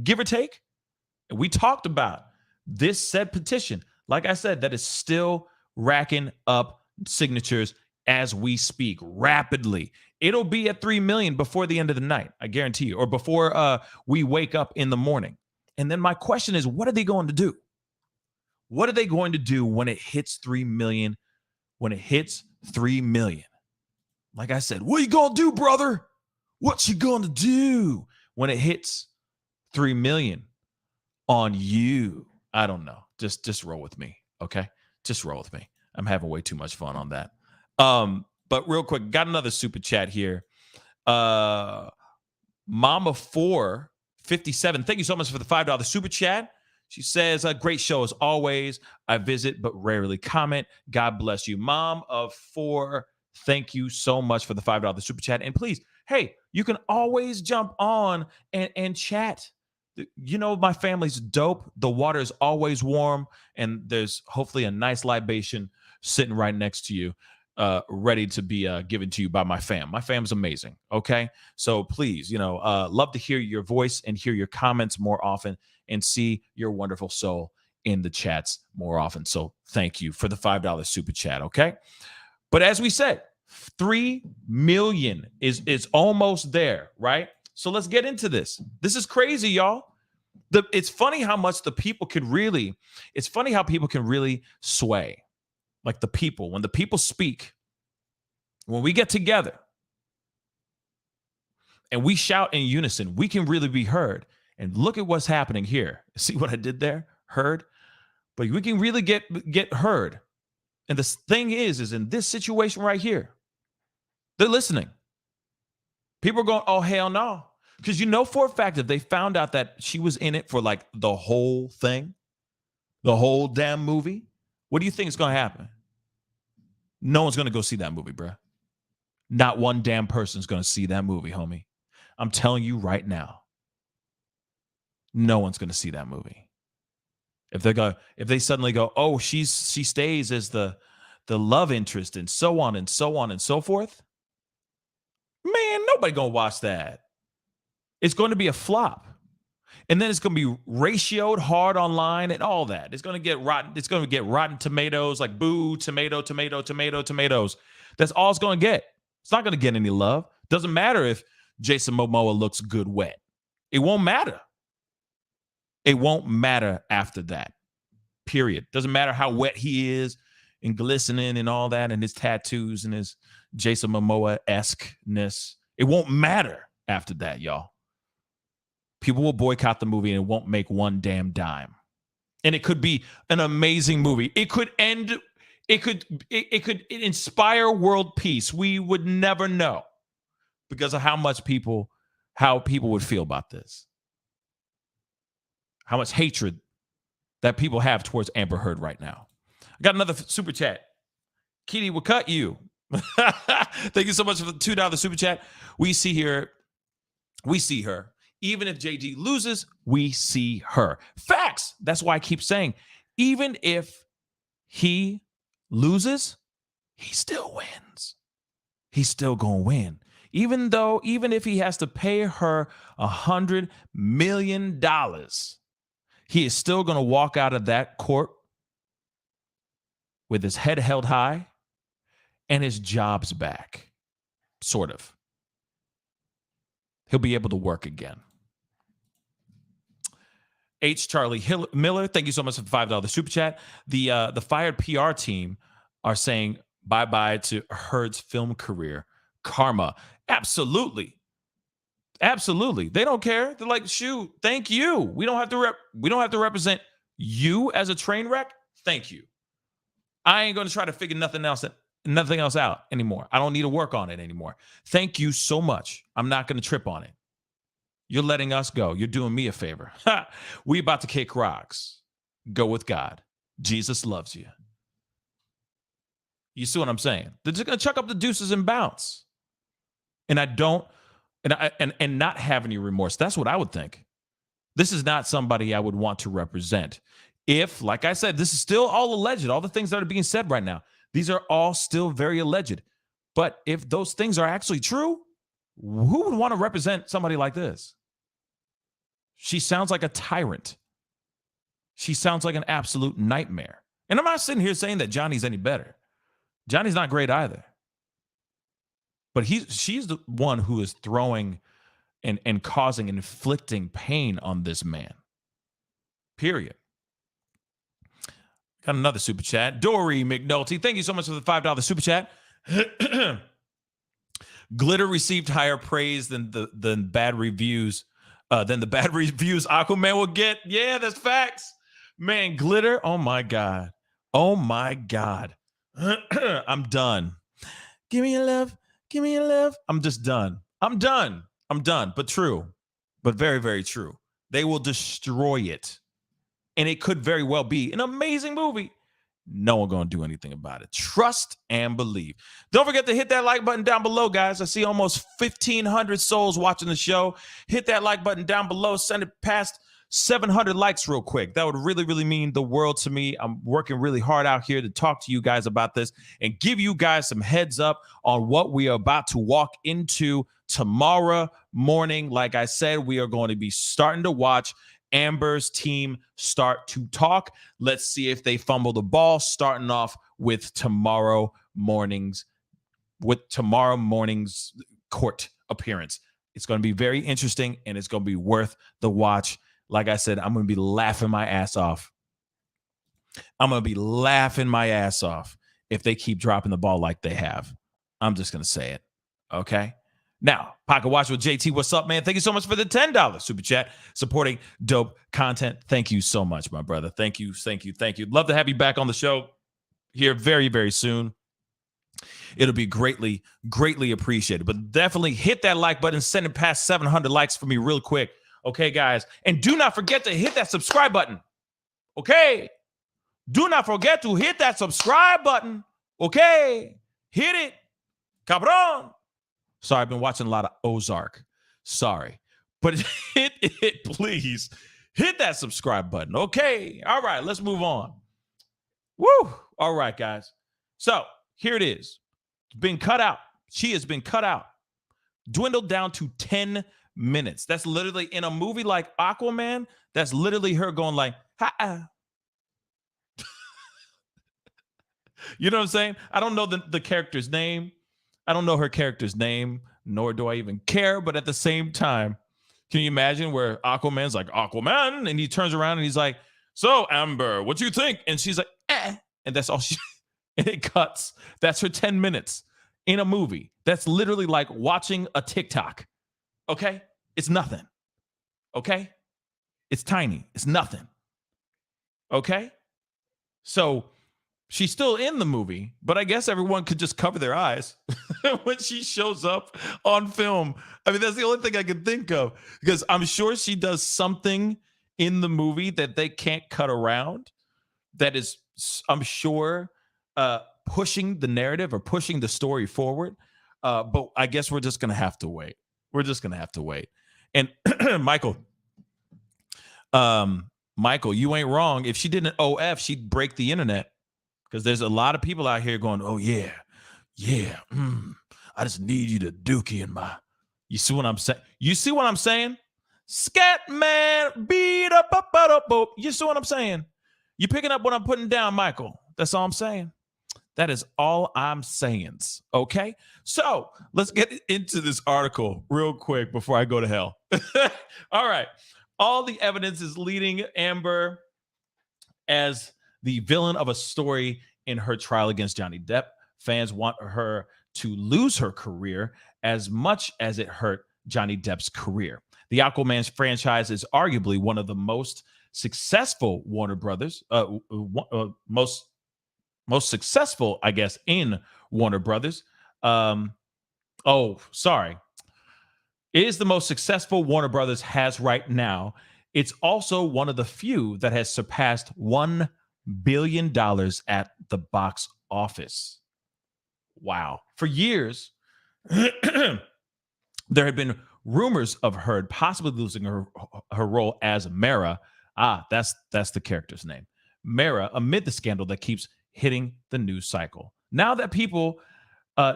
[SPEAKER 2] give or take. And we talked about this said petition. Like I said, that is still racking up signatures as we speak rapidly. It'll be at 3 million before the end of the night, I guarantee you, or before we wake up in the morning. And then my question is, what are they going to do? What are they going to do when it hits 3 million? When it hits 3 million? Like I said, what are you going to do, brother? What you going to do when it hits 3 million on you? I don't know. Just roll with me, okay? Just roll with me. I'm having way too much fun on that. But real quick, got another super chat here. Mama457, thank you so much for the $5 super chat. She says, a great show as always. I visit but rarely comment. God bless you. Mom of 4, thank you so much for the $5 super chat. And please, hey, you can always jump on and chat. You know, my family's dope. The water is always warm, and there's hopefully a nice libation sitting right next to you, ready to be given to you by my fam. My fam's amazing, okay? So please, love to hear your voice and hear your comments more often and see your wonderful soul in the chats more often. So thank you for the $5 super chat, okay? But as we said, 3 million is almost there, right? So let's get into this. This is crazy, y'all. It's funny how much people can really sway. Like the people, when the people speak, when we get together and we shout in unison, we can really be heard. And look at what's happening here. See what I did there? Heard. But we can really get heard. And the thing is in this situation right here, they're listening. People are going, oh, hell no. Because you know for a fact, if they found out that she was in it for like the whole thing, the whole damn movie, what do you think is going to happen? No one's going to go see that movie, bruh. Not one damn person's going to see that movie, homie. I'm telling you right now. No one's going to see that movie. If they suddenly go, oh, she stays as the love interest and so on and so on and so forth. Man, nobody going to watch that. It's going to be a flop. And then it's going to be ratioed hard online and all that. It's going to get rotten. It's going to get rotten tomatoes, like boo, tomatoes. That's all it's going to get. It's not going to get any love. Doesn't matter if Jason Momoa looks good wet. It won't matter. It won't matter after that. Period. Doesn't matter how wet he is and glistening and all that and his tattoos and his Jason Momoa-esque-ness. It won't matter after that, y'all. People will boycott the movie and it won't make one damn dime. And it could be an amazing movie. It could end, it could inspire world peace. We would never know because of how people would feel about this. How much hatred that people have towards Amber Heard right now. I got another super chat. Kitty will cut you. Thank you so much for the $2 super chat. We see her. Even if JD loses, we see her. Facts. That's why I keep saying, even if he loses, he still wins. He's still going to win. Even if he has to pay her $100 million, he is still going to walk out of that court with his head held high and his job's back. Sort of. He'll be able to work again. H. Charlie Miller, thank you so much for the $5 super chat. The fired PR team are saying bye-bye to Heard's film career. Karma. Absolutely. Absolutely. They don't care. They're like, shoot, thank you. We don't have to represent you as a train wreck. Thank you. I ain't going to try to figure nothing else out anymore. I don't need to work on it anymore. Thank you so much. I'm not going to trip on it. You're letting us go. You're doing me a favor. We about to kick rocks. Go with God. Jesus loves you. You see what I'm saying? They're just going to chuck up the deuces and bounce. And I don't, and not have any remorse. That's what I would think. This is not somebody I would want to represent. If, like I said, this is still all alleged, all the things that are being said right now, these are all still very alleged. But if those things are actually true, who would want to represent somebody like this? She sounds like a tyrant. She sounds like an absolute nightmare. And I'm not sitting here saying that Johnny's any better. Johnny's not great either. But she's the one who is throwing and causing and inflicting pain on this man. Period. Got another super chat. Dory McNulty, thank you so much for the $5 super chat. Glitter received higher praise than the bad reviews Aquaman will get. Yeah, that's facts. Man, Glitter, oh my God. Oh my God. I'm done. Give me your love. Give me your love. I'm just done. I'm done. But true. But very, very true. They will destroy it. And it could very well be an amazing movie. No one going to do anything about it. Trust and believe. Don't forget to hit that like button down below, guys. I see almost 1,500 souls watching the show. Hit that like button down below. Send it past 700 likes real quick. That would really, really mean the world to me. I'm working really hard out here to talk to you guys about this and give you guys some heads up on what we are about to walk into tomorrow morning. Like I said, we are going to be starting to watch Amber's team start to talk. Let's see if they fumble the ball, starting off with tomorrow morning's court appearance. It's going to be very interesting, and it's going to be worth the watch. Like I said, I'm going to be laughing my ass off. I'm going to be laughing my ass off if they keep dropping the ball like they have. I'm just going to say it. Okay? Now, Pocket Watch with JT, what's up, man? Thank you so much for the $10 super chat, supporting dope content. Thank you so much, my brother. Thank you. Love to have you back on the show here very, very soon. It'll be greatly, greatly appreciated. But definitely hit that like button, send it past 700 likes for me real quick. Okay, guys? And do not forget to hit that subscribe button. Okay? Do not forget to hit that subscribe button. Okay? Hit it. Cabron. Sorry, I've been watching a lot of Ozark. Sorry. But hit it, please. Hit that subscribe button. Okay. All right, let's move on. Woo. All right, guys. So here it is. It's been cut out. She has been cut out. Dwindled down to 10 minutes. That's literally, in a movie like Aquaman, that's literally her going like, ha-ah. You know what I'm saying? I don't know the character's name. I don't know her character's name, nor do I even care. But at the same time, can you imagine where Aquaman's like, Aquaman? And he turns around and he's like, so, Amber, what do you think? And she's like, eh. And that's all she, and it cuts. That's her 10 minutes in a movie. That's literally like watching a TikTok. Okay? It's nothing. Okay? It's tiny. It's nothing. Okay? So she's still in the movie, but I guess everyone could just cover their eyes when she shows up on film. I mean, that's the only thing I can think of, because I'm sure she does something in the movie that they can't cut around that is, I'm sure, pushing the narrative or pushing the story forward. But I guess we're just going to have to wait. We're just going to have to wait. And Michael, you ain't wrong. If she did an OF, she'd break the internet, because there's a lot of people out here going, oh, yeah. I just need you to Dookie in my. You see what I'm saying? You see what I'm saying? Scat man, beat up. You see what I'm saying? You picking up what I'm putting down, Michael? That's all I'm saying. That is all I'm saying. Okay? So let's get into this article real quick before I go to hell. All right. All the evidence is leading Amber as the villain of a story in her trial against Johnny Depp. Fans want her to lose her career as much as it hurt Johnny Depp's career. The Aquaman franchise is arguably one of the most successful Warner Brothers, most successful, I guess, in Warner Brothers. It is the most successful Warner Brothers has right now. It's also one of the few that has surpassed $1 billion at the box office. Wow. For years, there had been rumors of her possibly losing her role as Mara. That's the character's name. Mara, amid the scandal that keeps hitting the news cycle. Now that people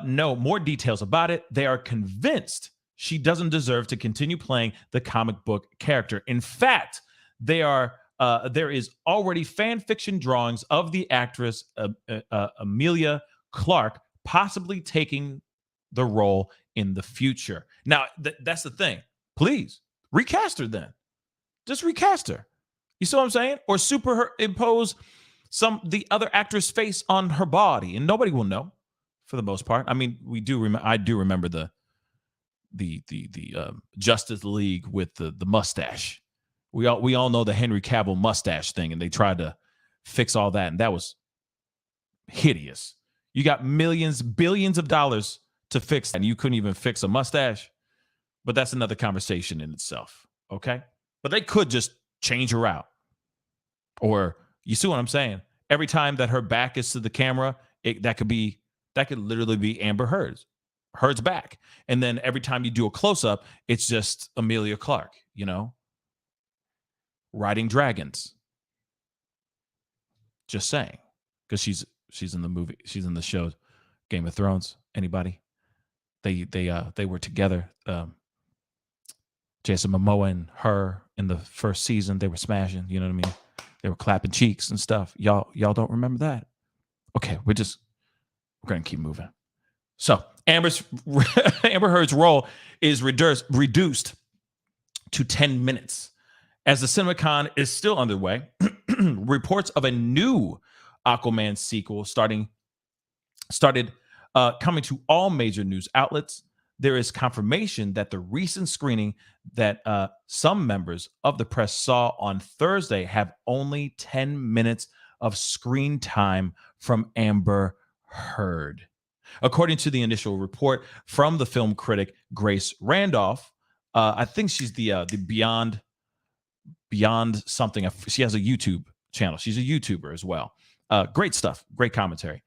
[SPEAKER 2] know more details about it, they are convinced she doesn't deserve to continue playing the comic book character. In fact, there is already fan fiction drawings of the actress Emilia Clarke possibly taking the role in the future. Now, that's the thing. Please recast her then. Just recast her. You see what I'm saying? Or superimpose the other actress' face on her body, and nobody will know for the most part. I mean, I do remember the Justice League with the mustache. We all know the Henry Cavill mustache thing, and they tried to fix all that, and that was hideous. You got millions, billions of dollars to fix that, and you couldn't even fix a mustache. But that's another conversation in itself, okay? But they could just change her out. Or, you see what I'm saying? Every time that her back is to the camera, that could literally be Amber Heard's back. And then every time you do a close-up, it's just Emilia Clarke, riding dragons. Just saying. Because she's in the movie, she's in the show Game of Thrones. Anybody? They were together. Jason Momoa and her in the first season, they were smashing, you know what I mean? They were clapping cheeks and stuff. Y'all don't remember that? Okay, we're gonna keep moving. So Amber Heard's role is reduced to 10 minutes. As the CinemaCon is still underway, reports of a new Aquaman sequel started coming to all major news outlets. There is confirmation that the recent screening that some members of the press saw on Thursday have only 10 minutes of screen time from Amber Heard. According to the initial report from the film critic Grace Randolph, I think she's the Beyond something. She has a YouTube channel. She's a YouTuber as well. Great stuff. Great commentary.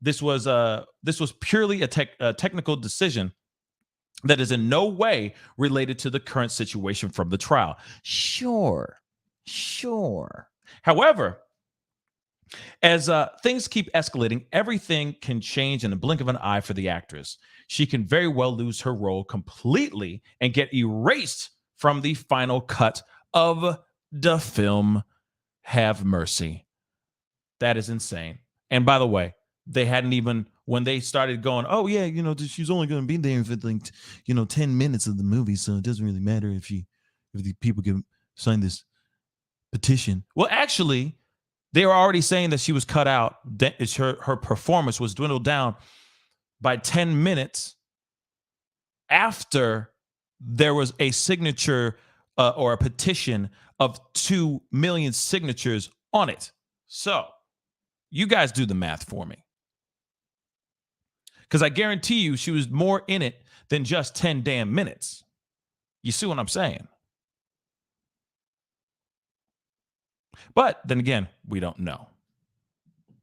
[SPEAKER 2] This was purely a technical decision that is in no way related to the current situation from the trial. Sure. However, as things keep escalating, everything can change in the blink of an eye for the actress. She can very well lose her role completely and get erased from the final cut of the film. Have mercy. That is insane. And by the way, they hadn't even when they started going, oh yeah, she's only going to be there for like 10 minutes of the movie, so it doesn't really matter if the people can sign this petition. Well, actually, they were already saying that she was cut out. That her performance was dwindled down by 10 minutes after there was a signature or a petition of 2 million signatures on it. So you guys do the math for me. Because I guarantee you she was more in it than just 10 damn minutes. You see what I'm saying? But then again, we don't know.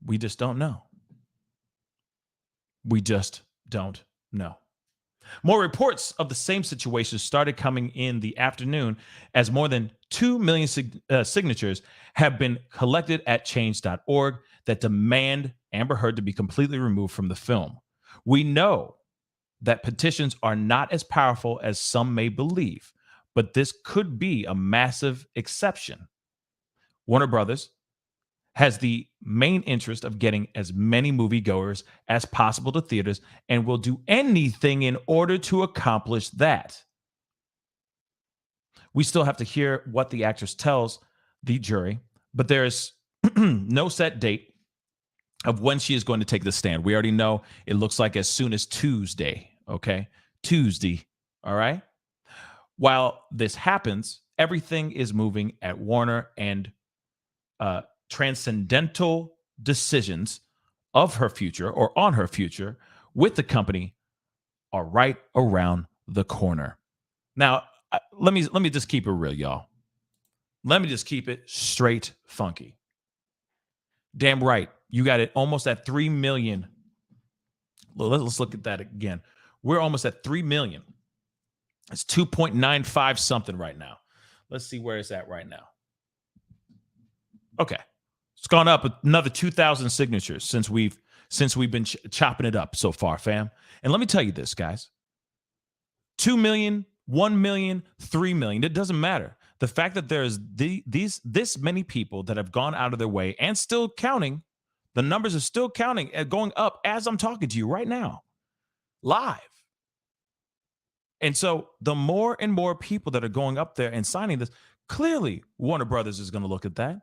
[SPEAKER 2] We just don't know. We just don't know. More reports of the same situation started coming in the afternoon as more than 2 million signatures have been collected at change.org that demand Amber Heard to be completely removed from the film. We know that petitions are not as powerful as some may believe, but this could be a massive exception. Warner Brothers has the main interest of getting as many moviegoers as possible to theaters and will do anything in order to accomplish that. We still have to hear what the actress tells the jury, but there is no set date of when she is going to take the stand. We already know it looks like as soon as Tuesday, okay? Tuesday, all right? While this happens, everything is moving at Warner, and transcendental decisions of her future or on her future with the company are right around the corner. Now, let me just keep it real, y'all. Let me just keep it straight funky. Damn right. You got it almost at 3 million. Let's look at that again. We're almost at 3 million. It's 2.95 something right now. Let's see where it's at right now. Okay. It's gone up another 2,000 signatures since we've been chopping it up so far, fam. And let me tell you this, guys. 2 million, 1 million, 3 million. It doesn't matter. The fact that there's this many people that have gone out of their way and still counting, the numbers are still counting and going up as I'm talking to you right now, live. And so the more and more people that are going up there and signing this, clearly Warner Brothers is going to look at that.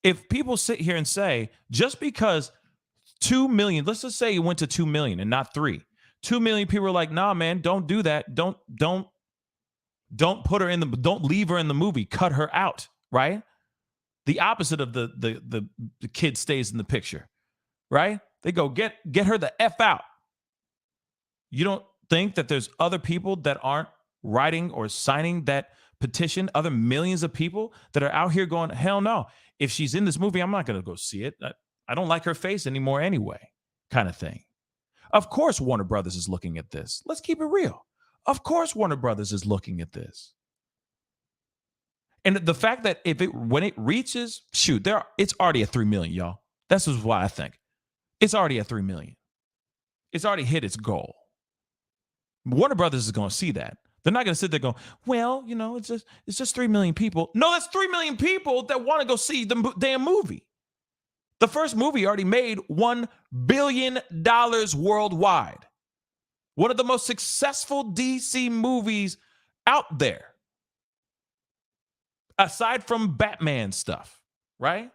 [SPEAKER 2] If people sit here and say, just because 2 million, let's just say it went to 2 million and not 3, 2 million people are like, nah, man, don't do that. Don't put her in don't leave her in the movie. Cut her out, right? The opposite of the kid stays in the picture, right? They go, get her the F out. You don't think that there's other people that aren't writing or signing that petition, other millions of people that are out here going, hell no. If she's in this movie, I'm not going to go see it. I don't like her face anymore anyway, kind of thing. Of course, Warner Brothers is looking at this. Let's keep it real. Of course, Warner Brothers is looking at this. And the fact that when it reaches, it's already at 3 million, y'all. That's just why I think. It's already at 3 million. It's already hit its goal. Warner Brothers is going to see that. They're not going to sit there going, well, it's just 3 million people. No, that's 3 million people that want to go see the damn movie. The first movie already made $1 billion worldwide. One of the most successful DC movies out there. Aside from Batman stuff, right?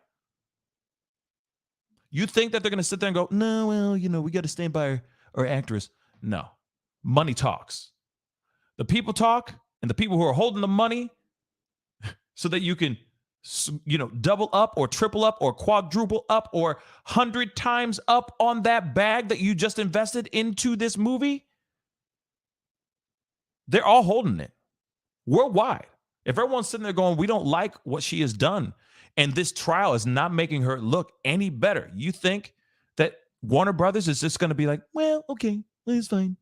[SPEAKER 2] You think that they're going to sit there and go, no, well, we got to stand by our actress. No. Money talks. The people talk, and the people who are holding the money so that you can, double up or triple up or quadruple up or 100 times up on that bag that you just invested into this movie, they're all holding it worldwide. If everyone's sitting there going, we don't like what she has done, and this trial is not making her look any better, you think that Warner Brothers is just going to be like, well, okay, it's fine.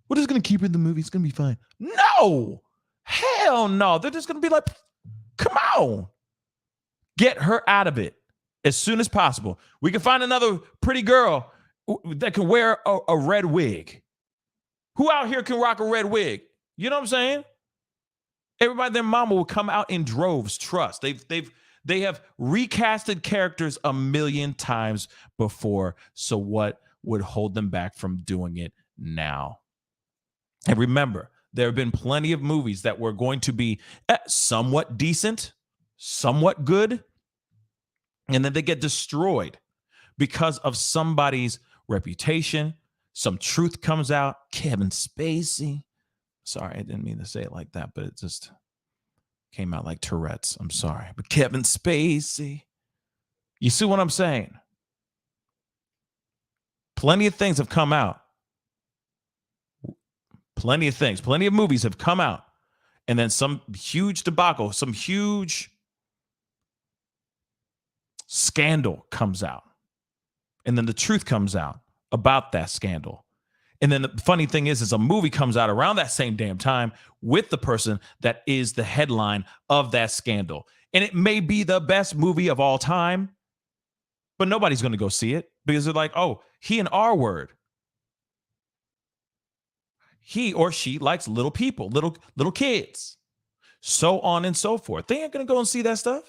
[SPEAKER 2] We're just going to keep her in the movie. It's going to be fine. No! Hell no. They're just going to be like, come on. Get her out of it as soon as possible. We can find another pretty girl that can wear a red wig. Who out here can rock a red wig? You know what I'm saying? Everybody, their mama will come out in droves. Trust. They have recasted characters 1 million times before. So what would hold them back from doing it now. And remember, there have been plenty of movies that were going to be somewhat decent, somewhat good, and then they get destroyed because of somebody's reputation. Some truth comes out. Kevin Spacey. Sorry, I didn't mean to say it like that, but it just came out like Tourette's. I'm sorry. But Kevin Spacey. You see what I'm saying? Plenty of things have come out. Plenty of things. Plenty of movies have come out. And then some huge debacle, some huge scandal comes out. And then the truth comes out about that scandal. And then the funny thing is a movie comes out around that same damn time with the person that is the headline of that scandal. And it may be the best movie of all time, but nobody's going to go see it because they're like, oh, he an R word. He or she likes little people, little kids, so on and so forth. They ain't going to go and see that stuff.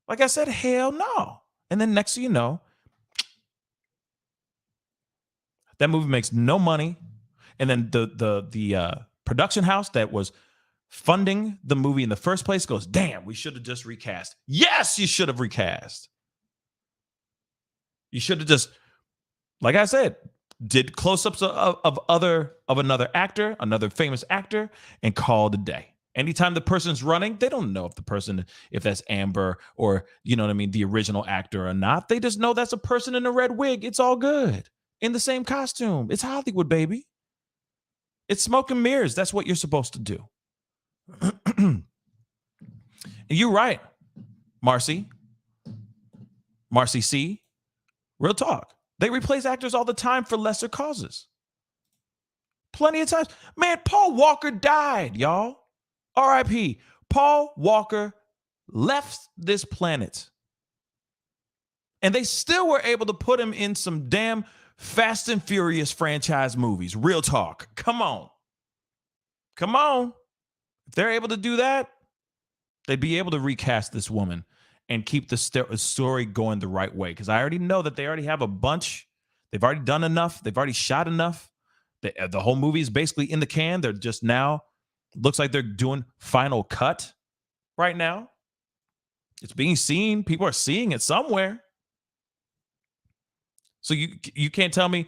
[SPEAKER 2] Like I said, hell no. And then next thing you know, that movie makes no money. And then the production house that was funding the movie in the first place goes, damn, we should have just recast. Yes, you should have recast. You should have just, like I said, did close-ups of another actor, another famous actor, and called a day. Anytime the person's running, they don't know if that's Amber or, you know what I mean, the original actor or not. They just know that's a person in a red wig. It's all good. In the same costume. It's Hollywood, baby. It's smoke and mirrors. That's what you're supposed to do. And you're right, Marcy C. Real talk. They replace actors all the time for lesser causes. Plenty of times. Man, Paul Walker died, y'all. R.I.P. Paul Walker left this planet. And they still were able to put him in some damn Fast and Furious franchise movies. Real talk. Come on. Come on. If they're able to do that, they'd be able to recast this woman and keep the story going the right way. Because I already know that they already have a bunch. They've already done enough. They've already shot enough. The whole movie is basically in the can. They're just now, looks like they're doing final cut right now. It's being seen. People are seeing it somewhere. So you can't tell me,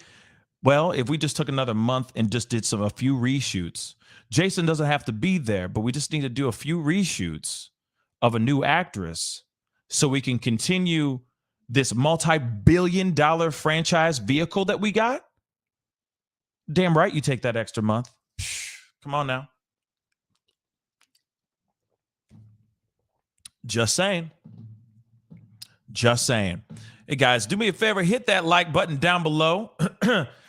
[SPEAKER 2] well, if we just took another month and just did a few reshoots, Jason doesn't have to be there, but we just need to do a few reshoots of a new actress so we can continue this multi-billion-dollar franchise vehicle that we got. Damn right you take that extra month. Come on now. Just saying. Just saying. Hey, guys, do me a favor. Hit that like button down below.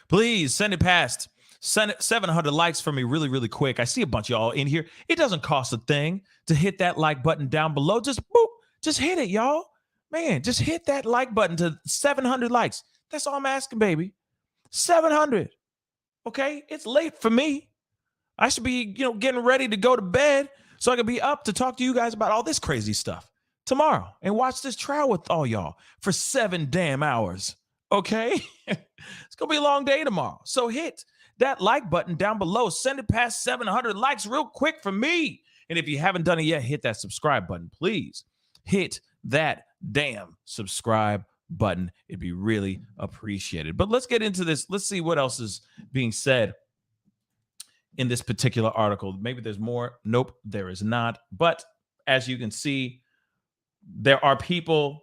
[SPEAKER 2] Please send it past 700 likes for me really, really quick. I see a bunch of y'all in here. It doesn't cost a thing to hit that like button down below. Just boop. Just hit it, y'all. Man, just hit that like button to 700 likes. That's all I'm asking, baby. 700. Okay? It's late for me. I should be, getting ready to go to bed so I can be up to talk to you guys about all this crazy stuff tomorrow and watch this trial with all y'all for 7 damn hours. Okay? It's going to be a long day tomorrow. So hit that like button down below. Send it past 700 likes real quick for me. And if you haven't done it yet, hit that subscribe button. Please hit that damn subscribe button. It'd be really appreciated. But let's get into this. Let's see what else is being said in this particular article. Maybe there's more. Nope, there is not. But as you can see, there are people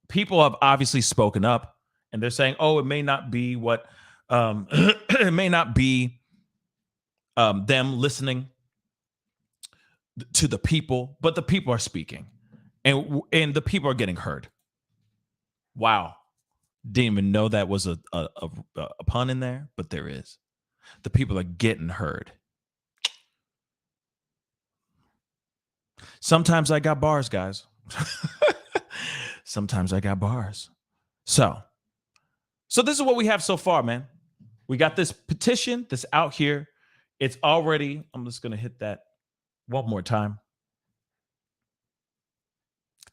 [SPEAKER 2] have obviously spoken up, and they're saying, oh, it may not be what it may not be them listening to the people, but the people are speaking, and the people are getting heard. Wow. Didn't even know that was a pun in there, but there is. The people are getting heard. Sometimes I got bars, guys. Sometimes I got bars. So this is what we have so far, man. We got this petition that's out here. It's already, I'm just going to hit that one more time.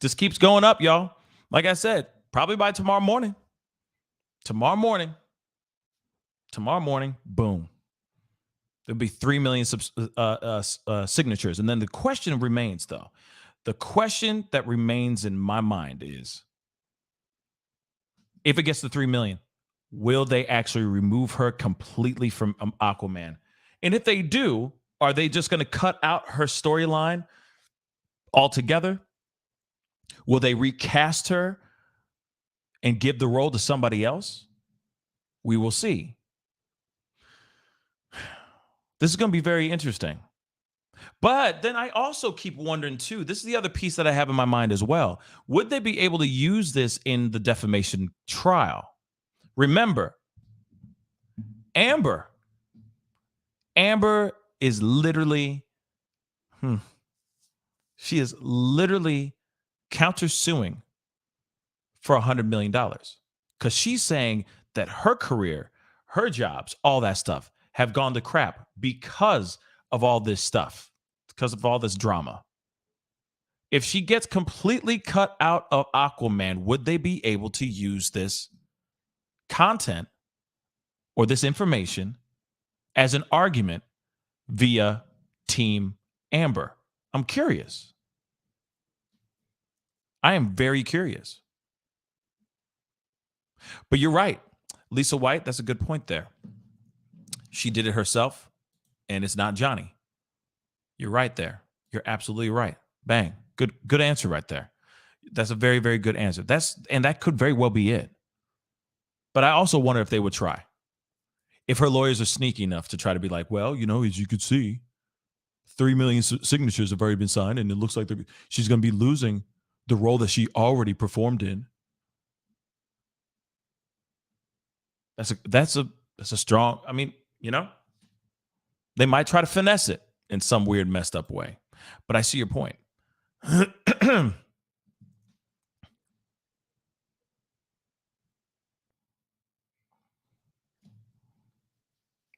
[SPEAKER 2] Just keeps going up, y'all. Like I said, probably by tomorrow morning, tomorrow morning, boom, there'll be 3 million signatures. And then the question remains, though. The question that remains in my mind is, if it gets to 3 million, will they actually remove her completely from Aquaman? And if they do, are they just going to cut out her storyline altogether? Will they recast her and give the role to somebody else? We will see. This is going to be very interesting. But then I also keep wondering, too, this is the other piece that I have in my mind as well. Would they be able to use this in the defamation trial? Remember, Amber is literally, she is literally countersuing for $100 million because she's saying that her career, her jobs, all that stuff have gone to crap because of all this stuff, because of all this drama. If she gets completely cut out of Aquaman, would they be able to use this content or this information as an argument via Team Amber? I'm curious. I am very curious. But you're right. Lisa White, that's a good point there. She did it herself, and it's not Johnny. You're right there. You're absolutely right. Bang. Good answer right there. That's a very, very good answer. And that could very well be it. But I also wonder if they would try. If her lawyers are sneaky enough to try to be like, well, as you could see, 3 million signatures have already been signed, and it looks like she's going to be losing the role that she already performed in. That's a strong, they might try to finesse it in some weird, messed up way. But I see your point.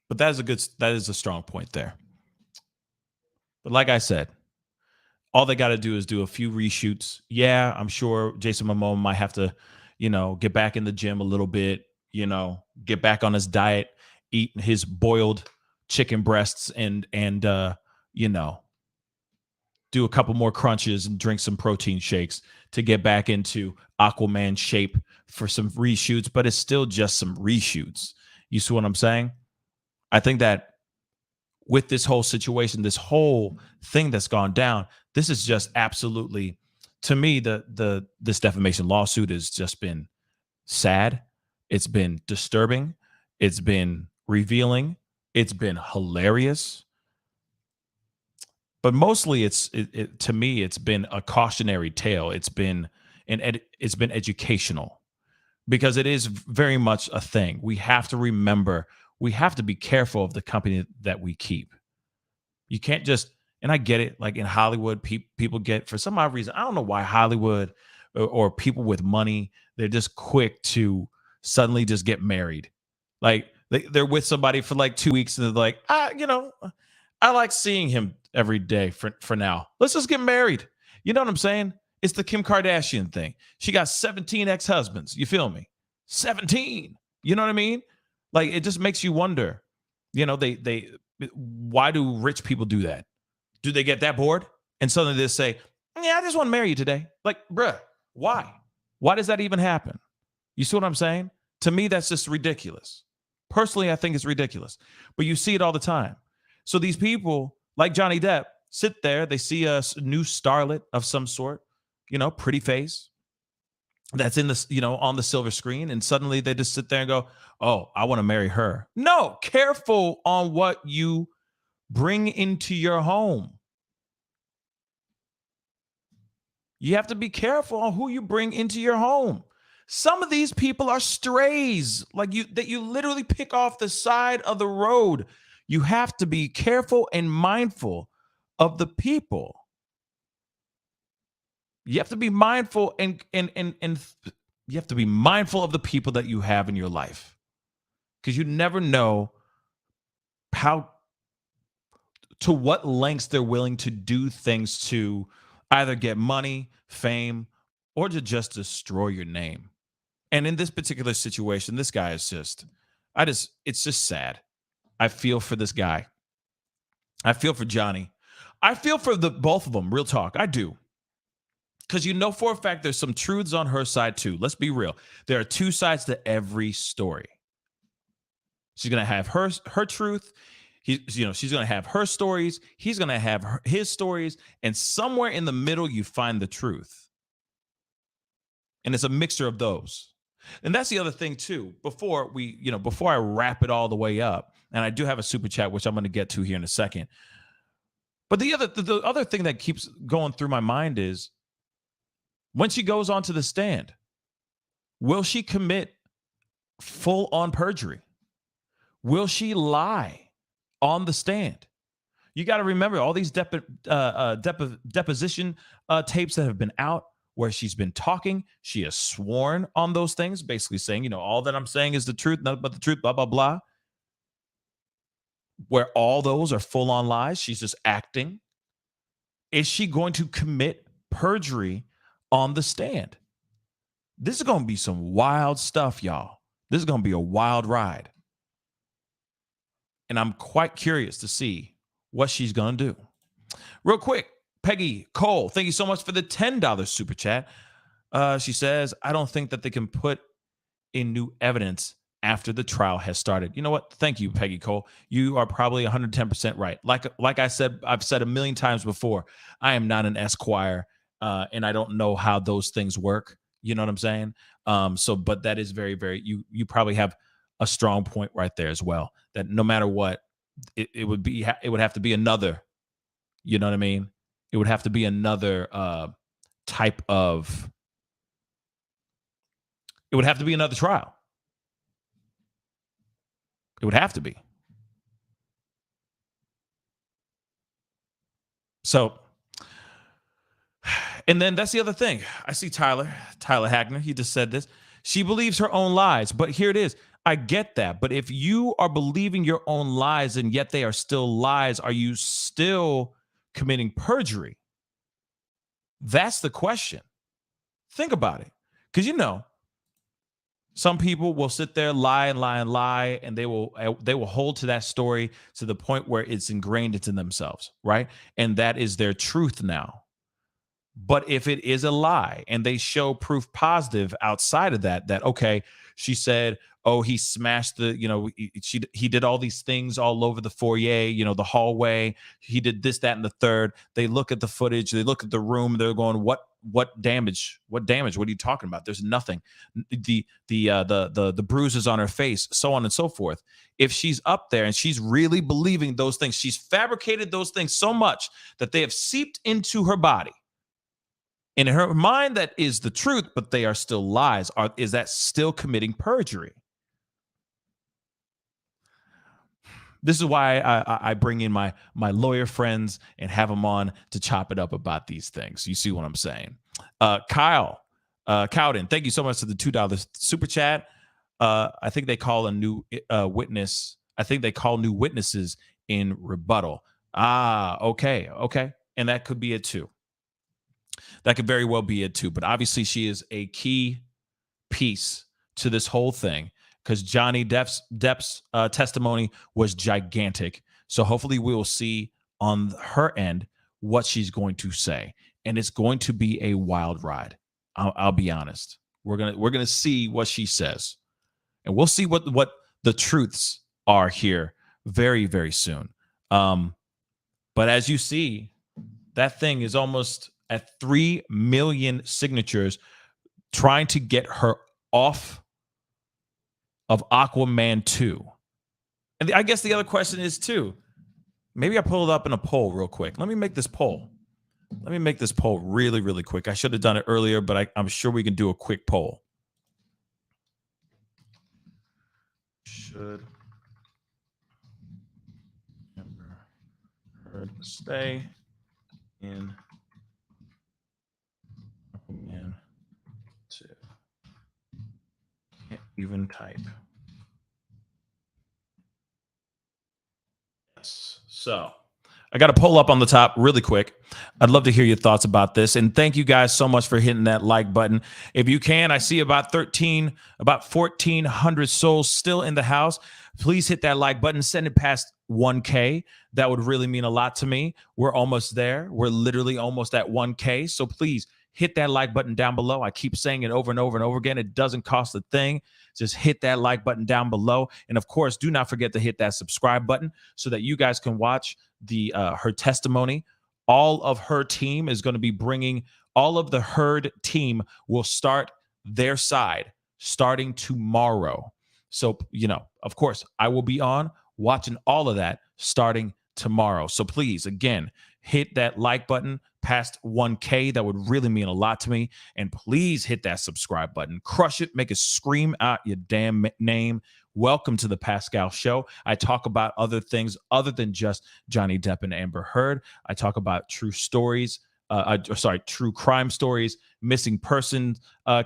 [SPEAKER 2] But that is a strong point there. But like I said, all they got to do is do a few reshoots. Yeah, I'm sure Jason Momoa might have to, get back in the gym a little bit, get back on his diet, eat his boiled chicken breasts and do a couple more crunches and drink some protein shakes to get back into Aquaman shape for some reshoots, but it's still just some reshoots. You see what I'm saying? I think that with this whole situation, this whole thing that's gone down, this is just absolutely, to me, this defamation lawsuit has just been sad. It's been disturbing. It's been revealing. It's been hilarious. But mostly, to me, it's been a cautionary tale. It's been educational, because it is very much a thing. We have to remember. We have to be careful of the company that we keep. You can't just, and I get it, like in Hollywood, people get, for some odd reason, I don't know why Hollywood or people with money, they're just quick to suddenly just get married. Like they're with somebody for like 2 weeks and they're like, I like seeing him every day for now. Let's just get married. You know what I'm saying? It's the Kim Kardashian thing. She got 17 ex-husbands. You feel me? 17. You know what I mean? Like, it just makes you wonder, why do rich people do that? Do they get that bored? And suddenly they say, yeah, I just want to marry you today. Like, bruh, why? Why does that even happen? You see what I'm saying? To me, that's just ridiculous. Personally, I think it's ridiculous. But you see it all the time. So these people, like Johnny Depp, sit there. They see a new starlet of some sort, pretty face that's in this, on the silver screen. And suddenly they just sit there and go, oh, I want to marry her. No, careful on what you bring into your home. You have to be careful on who you bring into your home. Some of these people are strays, that you literally pick off the side of the road. You have to be careful and mindful of the people. You have to be mindful and you have to be mindful of the people that you have in your life, because you never know to what lengths they're willing to do things to either get money, fame, or to just destroy your name. And in this particular situation, this guy is it's just sad. I feel for this guy. I feel for Johnny. I feel for both of them. Real talk. I do. Because you know for a fact there's some truths on her side too. Let's be real. There are two sides to every story. She's gonna have her truth. She's gonna have her stories. He's gonna have his stories, and somewhere in the middle you find the truth. And it's a mixture of those. And that's the other thing too. Before I wrap it all the way up, and I do have a super chat which I'm going to get to here in a second. But the other thing that keeps going through my mind is when she goes onto the stand, will she commit full on perjury? Will she lie on the stand? You got to remember all these deposition tapes that have been out where she's been talking. She has sworn on those things, basically saying, all that I'm saying is the truth, nothing but the truth, blah, blah, blah. Where all those are full on lies. She's just acting. Is she going to commit perjury on the stand? This is going to be some wild stuff, y'all. This is going to be a wild ride. And I'm quite curious to see what she's going to do. Real quick, Peggy Cole, thank you so much for the $10 super chat. She says, I don't think that they can put in new evidence after the trial has started. You know what? Thank you, Peggy Cole. You are probably 110% right. Like I said, I've said a million times before, I am not an esquire, and I don't know how those things work. You know what I'm saying? But that is very, very, you probably have a strong point right there as well, that no matter what, it would have to be another, you know what I mean? It would have to be another type of, it would have to be another trial. It would have to be. So, and then that's the other thing. I see Tyler Hackner. He just said this. She believes her own lies, but here it is. I get that. But if you are believing your own lies and yet they are still lies, are you still committing perjury? That's the question. Think about it. Because some people will sit there, lie and lie and lie, and they will hold to that story to the point where it's ingrained into themselves, right? And that is their truth now. But if it is a lie and they show proof positive outside of that, okay, she said, oh, he smashed he did all these things all over the foyer, the hallway. He did this, that, and the third. They look at the footage. They look at the room. They're going, what damage? What damage? What are you talking about? There's nothing. The bruises on her face, so on and so forth. If she's up there and she's really believing those things, she's fabricated those things so much that they have seeped into her body. In her mind, that is the truth, but they are still lies. Is that still committing perjury? This is why I bring in my lawyer friends and have them on to chop it up about these things. You see what I'm saying? Kyle Cowden, thank you so much for the $2 super chat. I think they call a new witness. I think they call new witnesses in rebuttal. Okay. And that could be it too. That could very well be it too. But obviously she is a key piece to this whole thing because Johnny Depp's testimony was gigantic. So hopefully we will see on her end what she's going to say. And it's going to be a wild ride. I'll be honest. We're gonna see what she says. And we'll see what the truths are here very, very soon. But as you see, that thing is almost at 3 million signatures trying to get her off of Aquaman 2. And I guess the other question is too, maybe I pull it up in a poll real quick. Let me make this poll. Let me make this poll really, really quick. I should have done it earlier, but I'm sure we can do a quick poll. Should Amber Heard stay in Aquaman 2? Can't even type. Yes. So I got a poll up on the top really quick. I'd love to hear your thoughts about this. And thank you guys so much for hitting that like button. If you can, I see about 1,400 souls still in the house. Please hit that like button. Send it past 1K. That would really mean a lot to me. We're almost there. We're literally almost at 1K. So please hit that like button down below. I keep saying it over and over and over again. It doesn't cost a thing. Just hit that like button down below. And of course, do not forget to hit that subscribe button so that you guys can watch her testimony. All of her team is going to be bringing, all of the Heard team will start their side starting tomorrow. So, of course, I will be on watching all of that starting tomorrow. So please, again, hit that like button past 1K. That would really mean a lot to me. And please hit that subscribe button. Crush it. Make it scream out your damn name. Welcome to the Pascal Show. I talk about other things other than just Johnny Depp and Amber Heard. I talk about true stories, true crime stories, missing person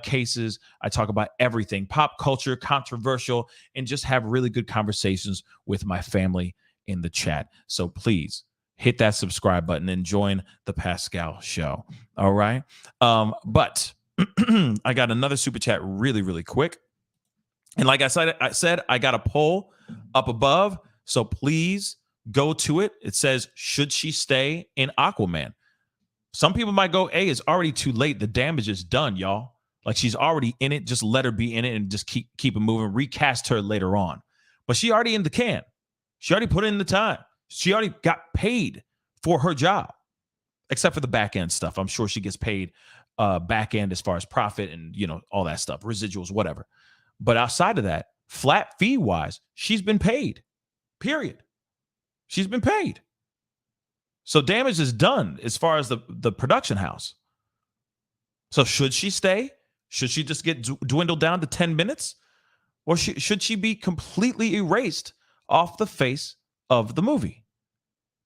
[SPEAKER 2] cases. I talk about everything, pop culture, controversial, and just have really good conversations with my family in the chat. So please hit that subscribe button and join the Pascal Show. All right. But I got another super chat really, really quick. And like I said, I got a poll up above. So please go to it. It says, should she stay in Aquaman? Some people might go, hey, it's already too late. The damage is done, y'all. Like, she's already in it. Just let her be in it and just keep it moving. Recast her later on. But she already in the can. She already put in the time. She already got paid for her job, except for the back end stuff. I'm sure she gets paid back end as far as profit and, all that stuff, residuals, whatever. But outside of that, flat fee wise, she's been paid, period. She's been paid. So damage is done as far as the production house. So should she stay? Should she just get dwindled down to 10 minutes? Or should she be completely erased off the face of the movie?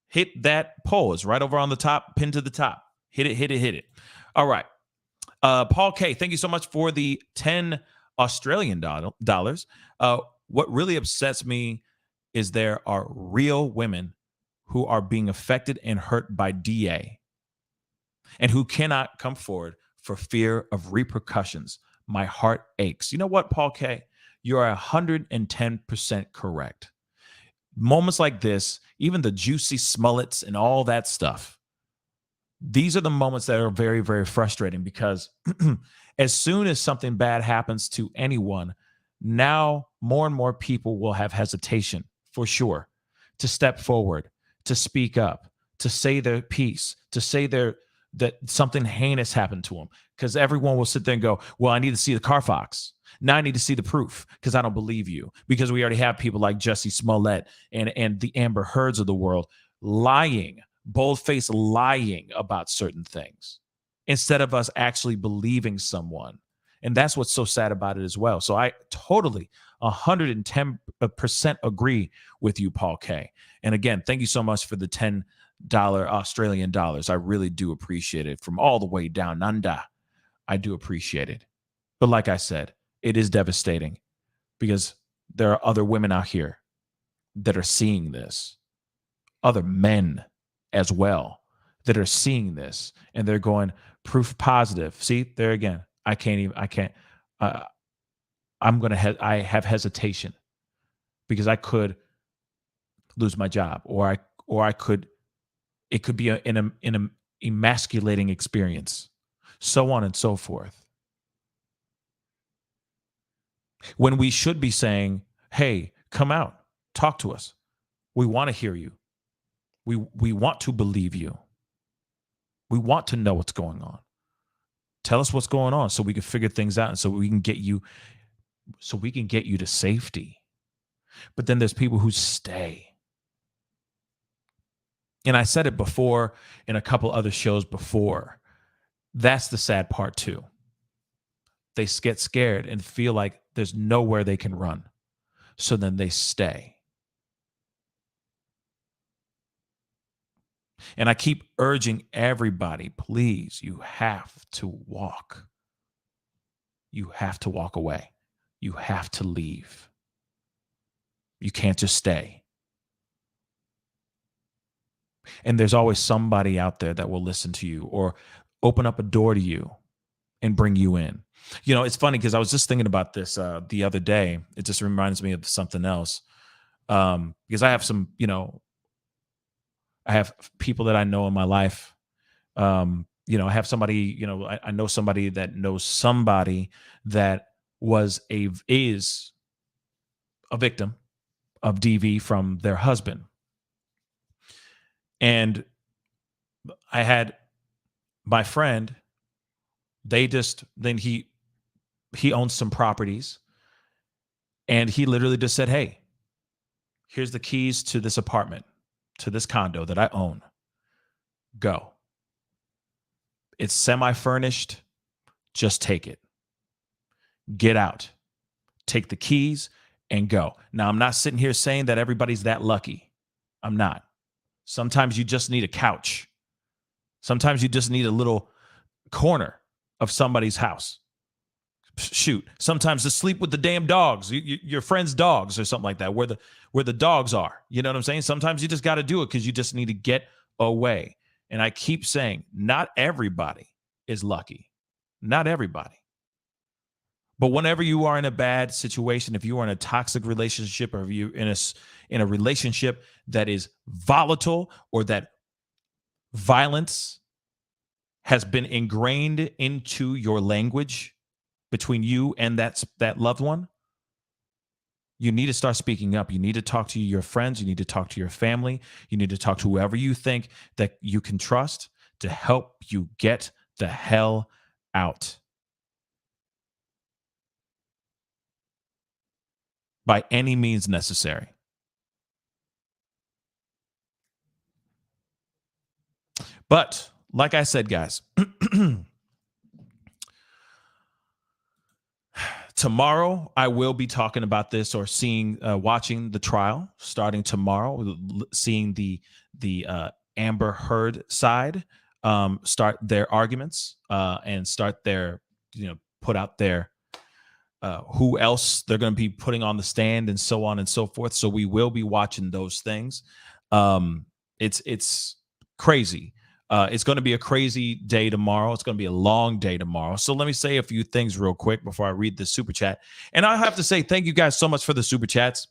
[SPEAKER 2] Hit that poll. It's right over on the top, pinned to the top. Hit it. All right. Paul K., thank you so much for the 10 Australian dollars. What really upsets me is there are real women who are being affected and hurt by DA and who cannot come forward for fear of repercussions. My heart aches. You know what, Paul K.? You are 110% correct. Moments like this, even the juicy Smollets and all that stuff, these are the moments that are very, very frustrating because as soon as something bad happens to anyone, now more and more people will have hesitation, for sure, to step forward, to speak up, to say their piece, to say that something heinous happened to them, because everyone will sit there and go, well, I need to see the Carfax. Now I need to see the proof because I don't believe you, because we already have people like Jussie Smollett and the Amber Heards of the world lying, bold-faced lying about certain things instead of us actually believing someone. And that's what's so sad about it as well. So I totally 110% agree with you, Paul K. And again, thank you so much for the $10 Australian dollars. I really do appreciate it from all the way down under. I do appreciate it. But like I said, it is devastating because there are other women out here that are seeing this, other men as well that are seeing this, and they're going proof positive. See, there again, I have hesitation because I could lose my job, or it could be an emasculating experience, so on and so forth. When we should be saying, hey, come out, talk to us. We want to hear you. We want to believe you. We want to know what's going on. Tell us what's going on so we can figure things out and so we can get you to safety. But then there's people who stay. And I said it before in a couple other shows before. That's the sad part too. They get scared and feel like there's nowhere they can run. So then they stay. And I keep urging everybody, please, you have to walk. You have to walk away. You have to leave. You can't just stay. And there's always somebody out there that will listen to you or open up a door to you and bring you in. You know, it's funny because I was just thinking about this the other day. It just reminds me of something else. Because I have some, I have people that I know in my life. I have somebody, I know somebody that knows somebody that is a victim of DV from their husband. And I had my friend, he owns some properties, and he literally just said, hey, here's the keys to this apartment, to this condo that I own. Go. It's semi-furnished. Just take it. Get out. Take the keys and go. Now, I'm not sitting here saying that everybody's that lucky. I'm not. Sometimes you just need a couch. Sometimes you just need a little corner of somebody's house. Shoot. Sometimes to sleep with the damn dogs, your friend's dogs or something like that, where the dogs are. You know what I'm saying? Sometimes you just got to do it because you just need to get away. And I keep saying, not everybody is lucky. Not everybody. But whenever you are in a bad situation, if you are in a toxic relationship, or if you're in a relationship that is volatile, or that violence has been ingrained into your language between you and that loved one, you need to start speaking up. You need to talk to your friends. You need to talk to your family. You need to talk to whoever you think that you can trust to help you get the hell out. By any means necessary. But like I said, guys, tomorrow I will be talking about this, or watching the trial starting tomorrow, seeing the Amber Heard side start their arguments and start their, put out their who else they're going to be putting on the stand and so on and so forth. So we will be watching those things. It's crazy. It's going to be a crazy day tomorrow. It's going to be a long day tomorrow. So let me say a few things real quick before I read the super chat. And I have to say thank you guys so much for the super chats.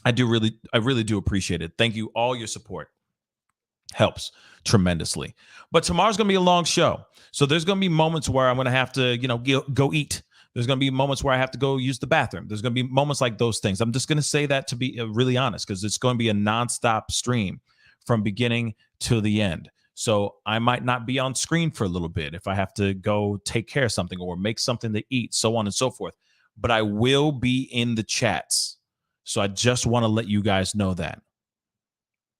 [SPEAKER 2] I really do appreciate it. Thank you. All your support helps tremendously. But tomorrow's going to be a long show. So there's going to be moments where I'm going to have to, go eat. There's going to be moments where I have to go use the bathroom. There's going to be moments like those things. I'm just going to say that to be really honest, because it's going to be a nonstop stream from beginning to the end. So I might not be on screen for a little bit if I have to go take care of something or make something to eat, so on and so forth. But I will be in the chats. So I just want to let you guys know that.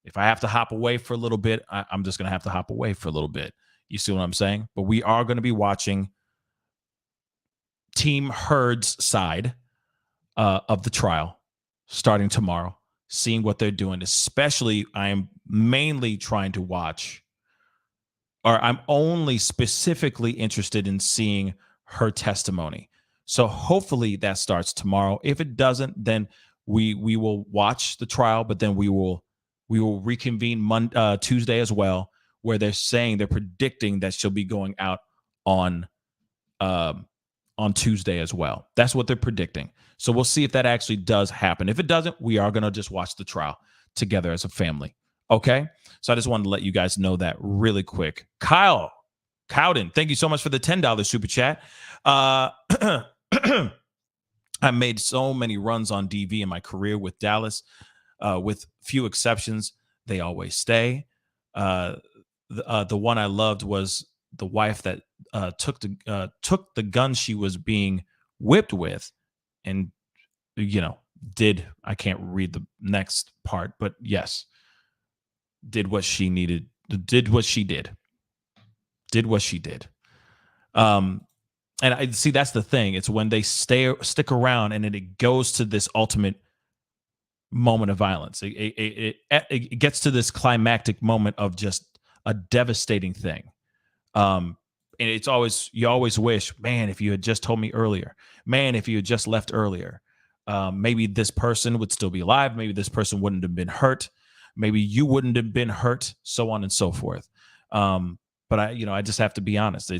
[SPEAKER 2] If I have to hop away for a little bit, I'm just going to have to hop away for a little bit. You see what I'm saying? But we are going to be watching Team Heard's side of the trial starting tomorrow, seeing what they're doing. Especially, I am mainly trying to watch, or I'm only specifically interested in seeing her testimony. So hopefully that starts tomorrow. If it doesn't, then we will watch the trial, but then we will reconvene Tuesday as well, where they're predicting that she'll be going out on Tuesday as well. That's what they're predicting. So we'll see if that actually does happen. If it doesn't, we are going to just watch the trial together as a family. Okay? So I just wanted to let you guys know that really quick. Kyle Cowden, thank you so much for the $10 super chat. I made so many runs on DV in my career with Dallas. With few exceptions, they always stay. The one I loved was the wife that took the gun she was being whipped with, and I can't read the next part, but yes, did what she did. And I see that's the thing. It's when they stick around and it goes to this ultimate moment of violence. It gets to this climactic moment of just a devastating thing. And you always wish, man, if you had just told me earlier, man, if you had just left earlier, maybe this person would still be alive. Maybe this person wouldn't have been hurt. maybe you wouldn't have been hurt, so on and so forth. But I just have to be honest.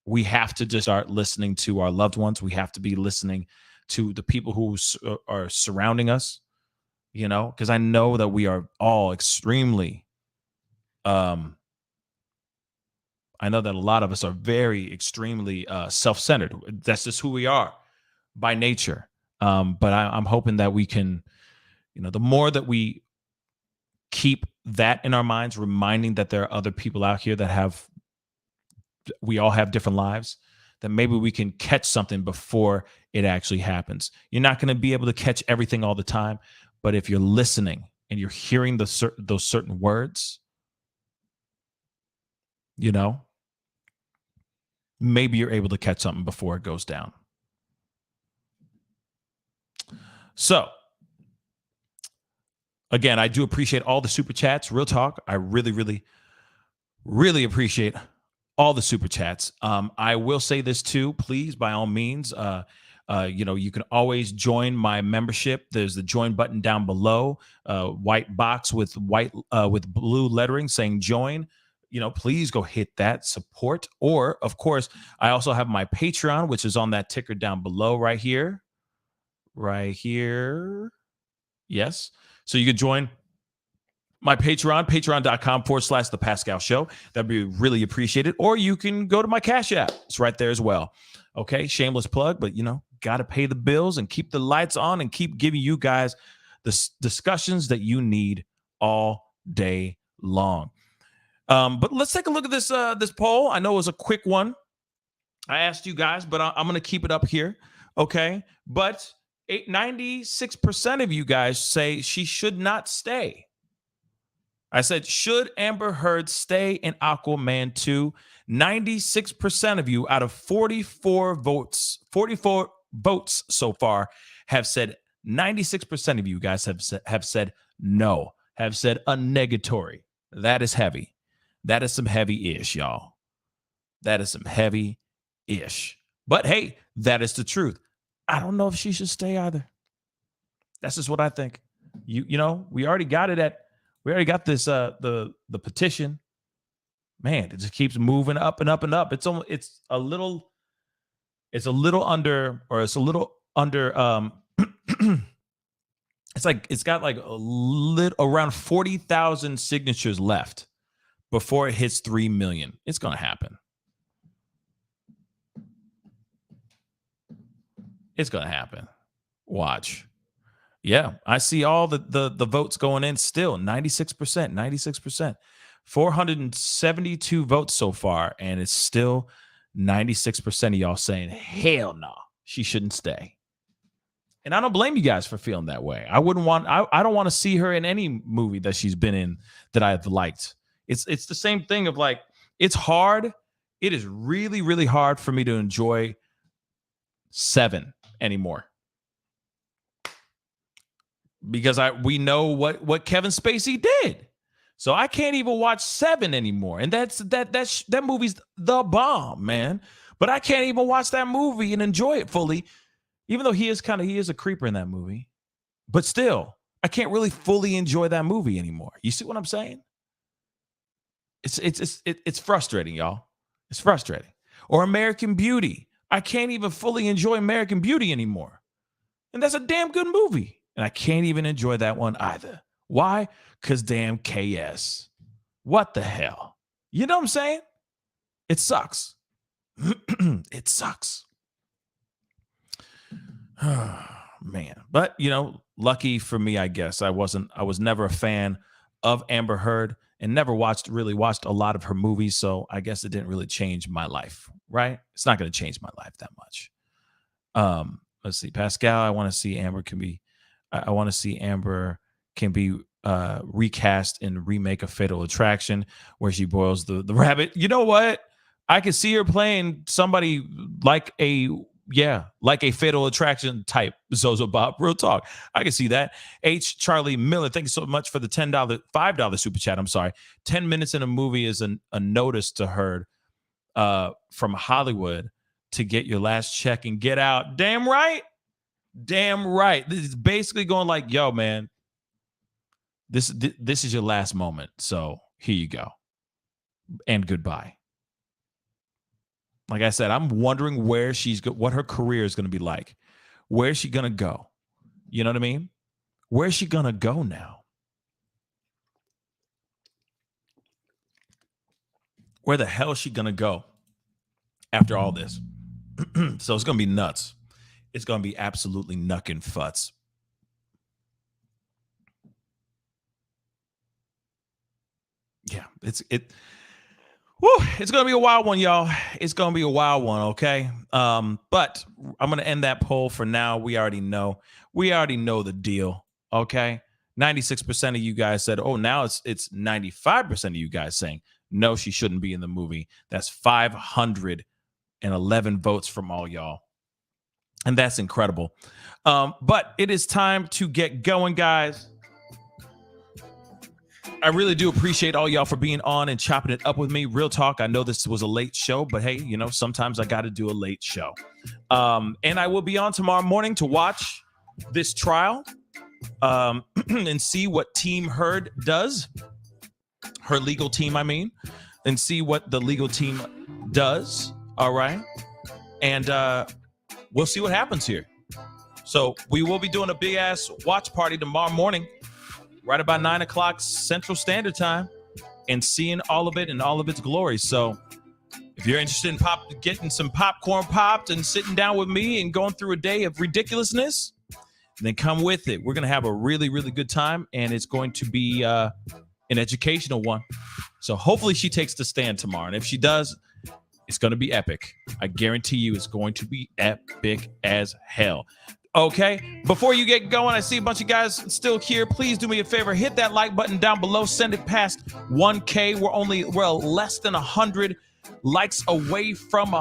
[SPEAKER 2] We have to just start listening to our loved ones. We have to be listening to the people who are surrounding us, because I know that we are all extremely, I know that a lot of us are very extremely self-centered. That's just who we are by nature. But I'm hoping that we can, the more that we keep that in our minds, reminding that there are other people out here that we all have different lives, that maybe we can catch something before it actually happens. You're not going to be able to catch everything all the time, but if you're listening and you're hearing those certain words, maybe you're able to catch something before it goes down. So, again, I do appreciate all the super chats. Real talk. I really, really, really appreciate all the super chats. I will say this too, please, by all means, you can always join my membership. There's the join button down below, white box with blue lettering saying join. Please go hit that support. Or, of course, I also have my Patreon, which is on that ticker down below right here. Right here. Yes. So you can join my Patreon, patreon.com/The Pascal Show. That'd be really appreciated. Or you can go to my Cash App. It's right there as well. Okay. Shameless plug, but, got to pay the bills and keep the lights on and keep giving you guys the discussions that you need all day long. But let's take a look at this poll. I know it was a quick one. I asked you guys, but I'm going to keep it up here. Okay. But 96% of you guys say she should not stay. I said, should Amber Heard stay in Aquaman 2? 96% of you out of 44 votes so far have said, 96% of you guys have said no, have said a negatory. That is heavy. That is some heavy-ish, y'all. That is some heavy-ish. But hey, that is the truth. I don't know if she should stay either. That's just what I think. We already got this the petition. Man, it just keeps moving up and up and up. It's a little under it's got like around 40,000 signatures left before it hits 3 million. It's going to happen. It's going to happen. Watch. Yeah, I see all the votes going in still. 96%. 472 votes so far, and it's still 96% of y'all saying, hell no, she shouldn't stay. And I don't blame you guys for feeling that way. I don't want to see her in any movie that she's been in that I've liked. It's the same thing of like, it's hard. It is really, really hard for me to enjoy Seven anymore. Because we know what Kevin Spacey did. So I can't even watch Seven anymore. And that movie's the bomb, man. But I can't even watch that movie and enjoy it fully, even though he is a creeper in that movie. But still, I can't really fully enjoy that movie anymore. You see what I'm saying? It's frustrating, y'all. It's frustrating. Or American Beauty. I can't even fully enjoy American Beauty anymore. And that's a damn good movie. And I can't even enjoy that one either. Why? Because damn KS. What the hell? You know what I'm saying? It sucks. It sucks. Man. But, lucky for me, I guess. I was never a fan of Amber Heard and never really watched a lot of her movies. So I guess it didn't really change my life, right? It's not going to change my life that much. Let's see. Pascal, I want to see Amber can be recast in remake of Fatal Attraction where she boils the rabbit. You know what? I could see her playing somebody like a Fatal Attraction type Zozo Bob. Real talk. I can see that. H. Charlie Miller, thank you so much for the $5 super chat. I'm sorry. 10 minutes in a movie is a notice to her from Hollywood to get your last check and get out. Damn right. Damn right. This is basically going like, yo, man, this is your last moment. So here you go. And goodbye. Like I said, I'm wondering where what her career is going to be like. Where's she going to go? You know what I mean? Where's she going to go now? Where the hell is she going to go after all this? So it's going to be nuts. It's going to be absolutely knuckin' futz. Yeah, it's gonna be a wild one, y'all. It's gonna be a wild one, okay? But I'm gonna end that poll for now. We already know the deal, okay? 96% of you guys said, oh, now it's 95% of you guys saying no, she shouldn't be in the movie. That's 511 votes from all y'all, and that's incredible. But it is time to get going, guys. I really do appreciate all y'all for being on and chopping it up with me. Real talk, I know this was a late show, but hey, you know, sometimes I got to do a late show. And I will be on tomorrow morning to watch this trial and see what Team Heard does. Her legal team, I mean, and see what the legal team does. All right. And we'll see what happens here. So we will be doing a big ass watch party tomorrow morning, right about 9 o'clock Central Standard Time, and seeing all of it in all of its glory. So if you're interested in getting some popcorn popped and sitting down with me and going through a day of ridiculousness, then come with it. We're going to have a really, really good time, and it's going to be an educational one. So hopefully she takes the stand tomorrow. And if she does, it's going to be epic. I guarantee you it's going to be epic as hell. Okay, before you get going, I see a bunch of guys still here. Please do me a favor, hit that like button down below. Send it past 1K. We're less than 100 likes away from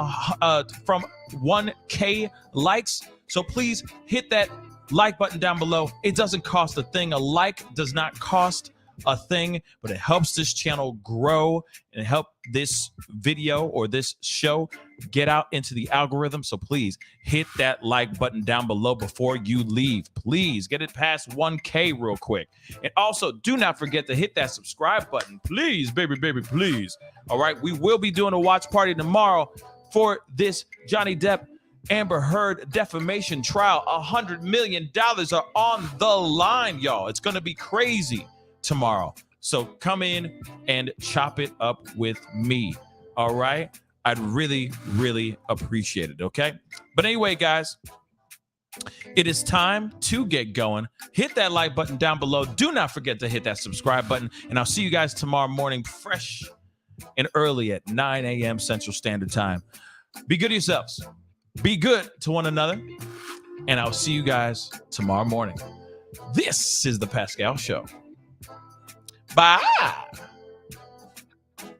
[SPEAKER 2] 1K likes. So please hit that like button down below. It doesn't cost a thing. A like does not cost a thing, but it helps this channel grow and help this video or this show get out into the algorithm. So please hit that like button down below before you leave. Please get it past 1K real quick. And also do not forget to hit that subscribe button. Please, baby, please. All right, we will be doing a watch party tomorrow for this Johnny Depp-Amber Heard defamation trial. $100 million are on the line, y'all. It's going to be crazy tomorrow. So come in and chop it up with me. All right. I'd really, really appreciate it. Okay. But anyway, guys, it is time to get going. Hit that like button down below. Do not forget to hit that subscribe button. And I'll see you guys tomorrow morning, fresh and early at 9 a.m. Central Standard Time. Be good to yourselves. Be good to one another. And I'll see you guys tomorrow morning. This is the Pascal Show. Bye.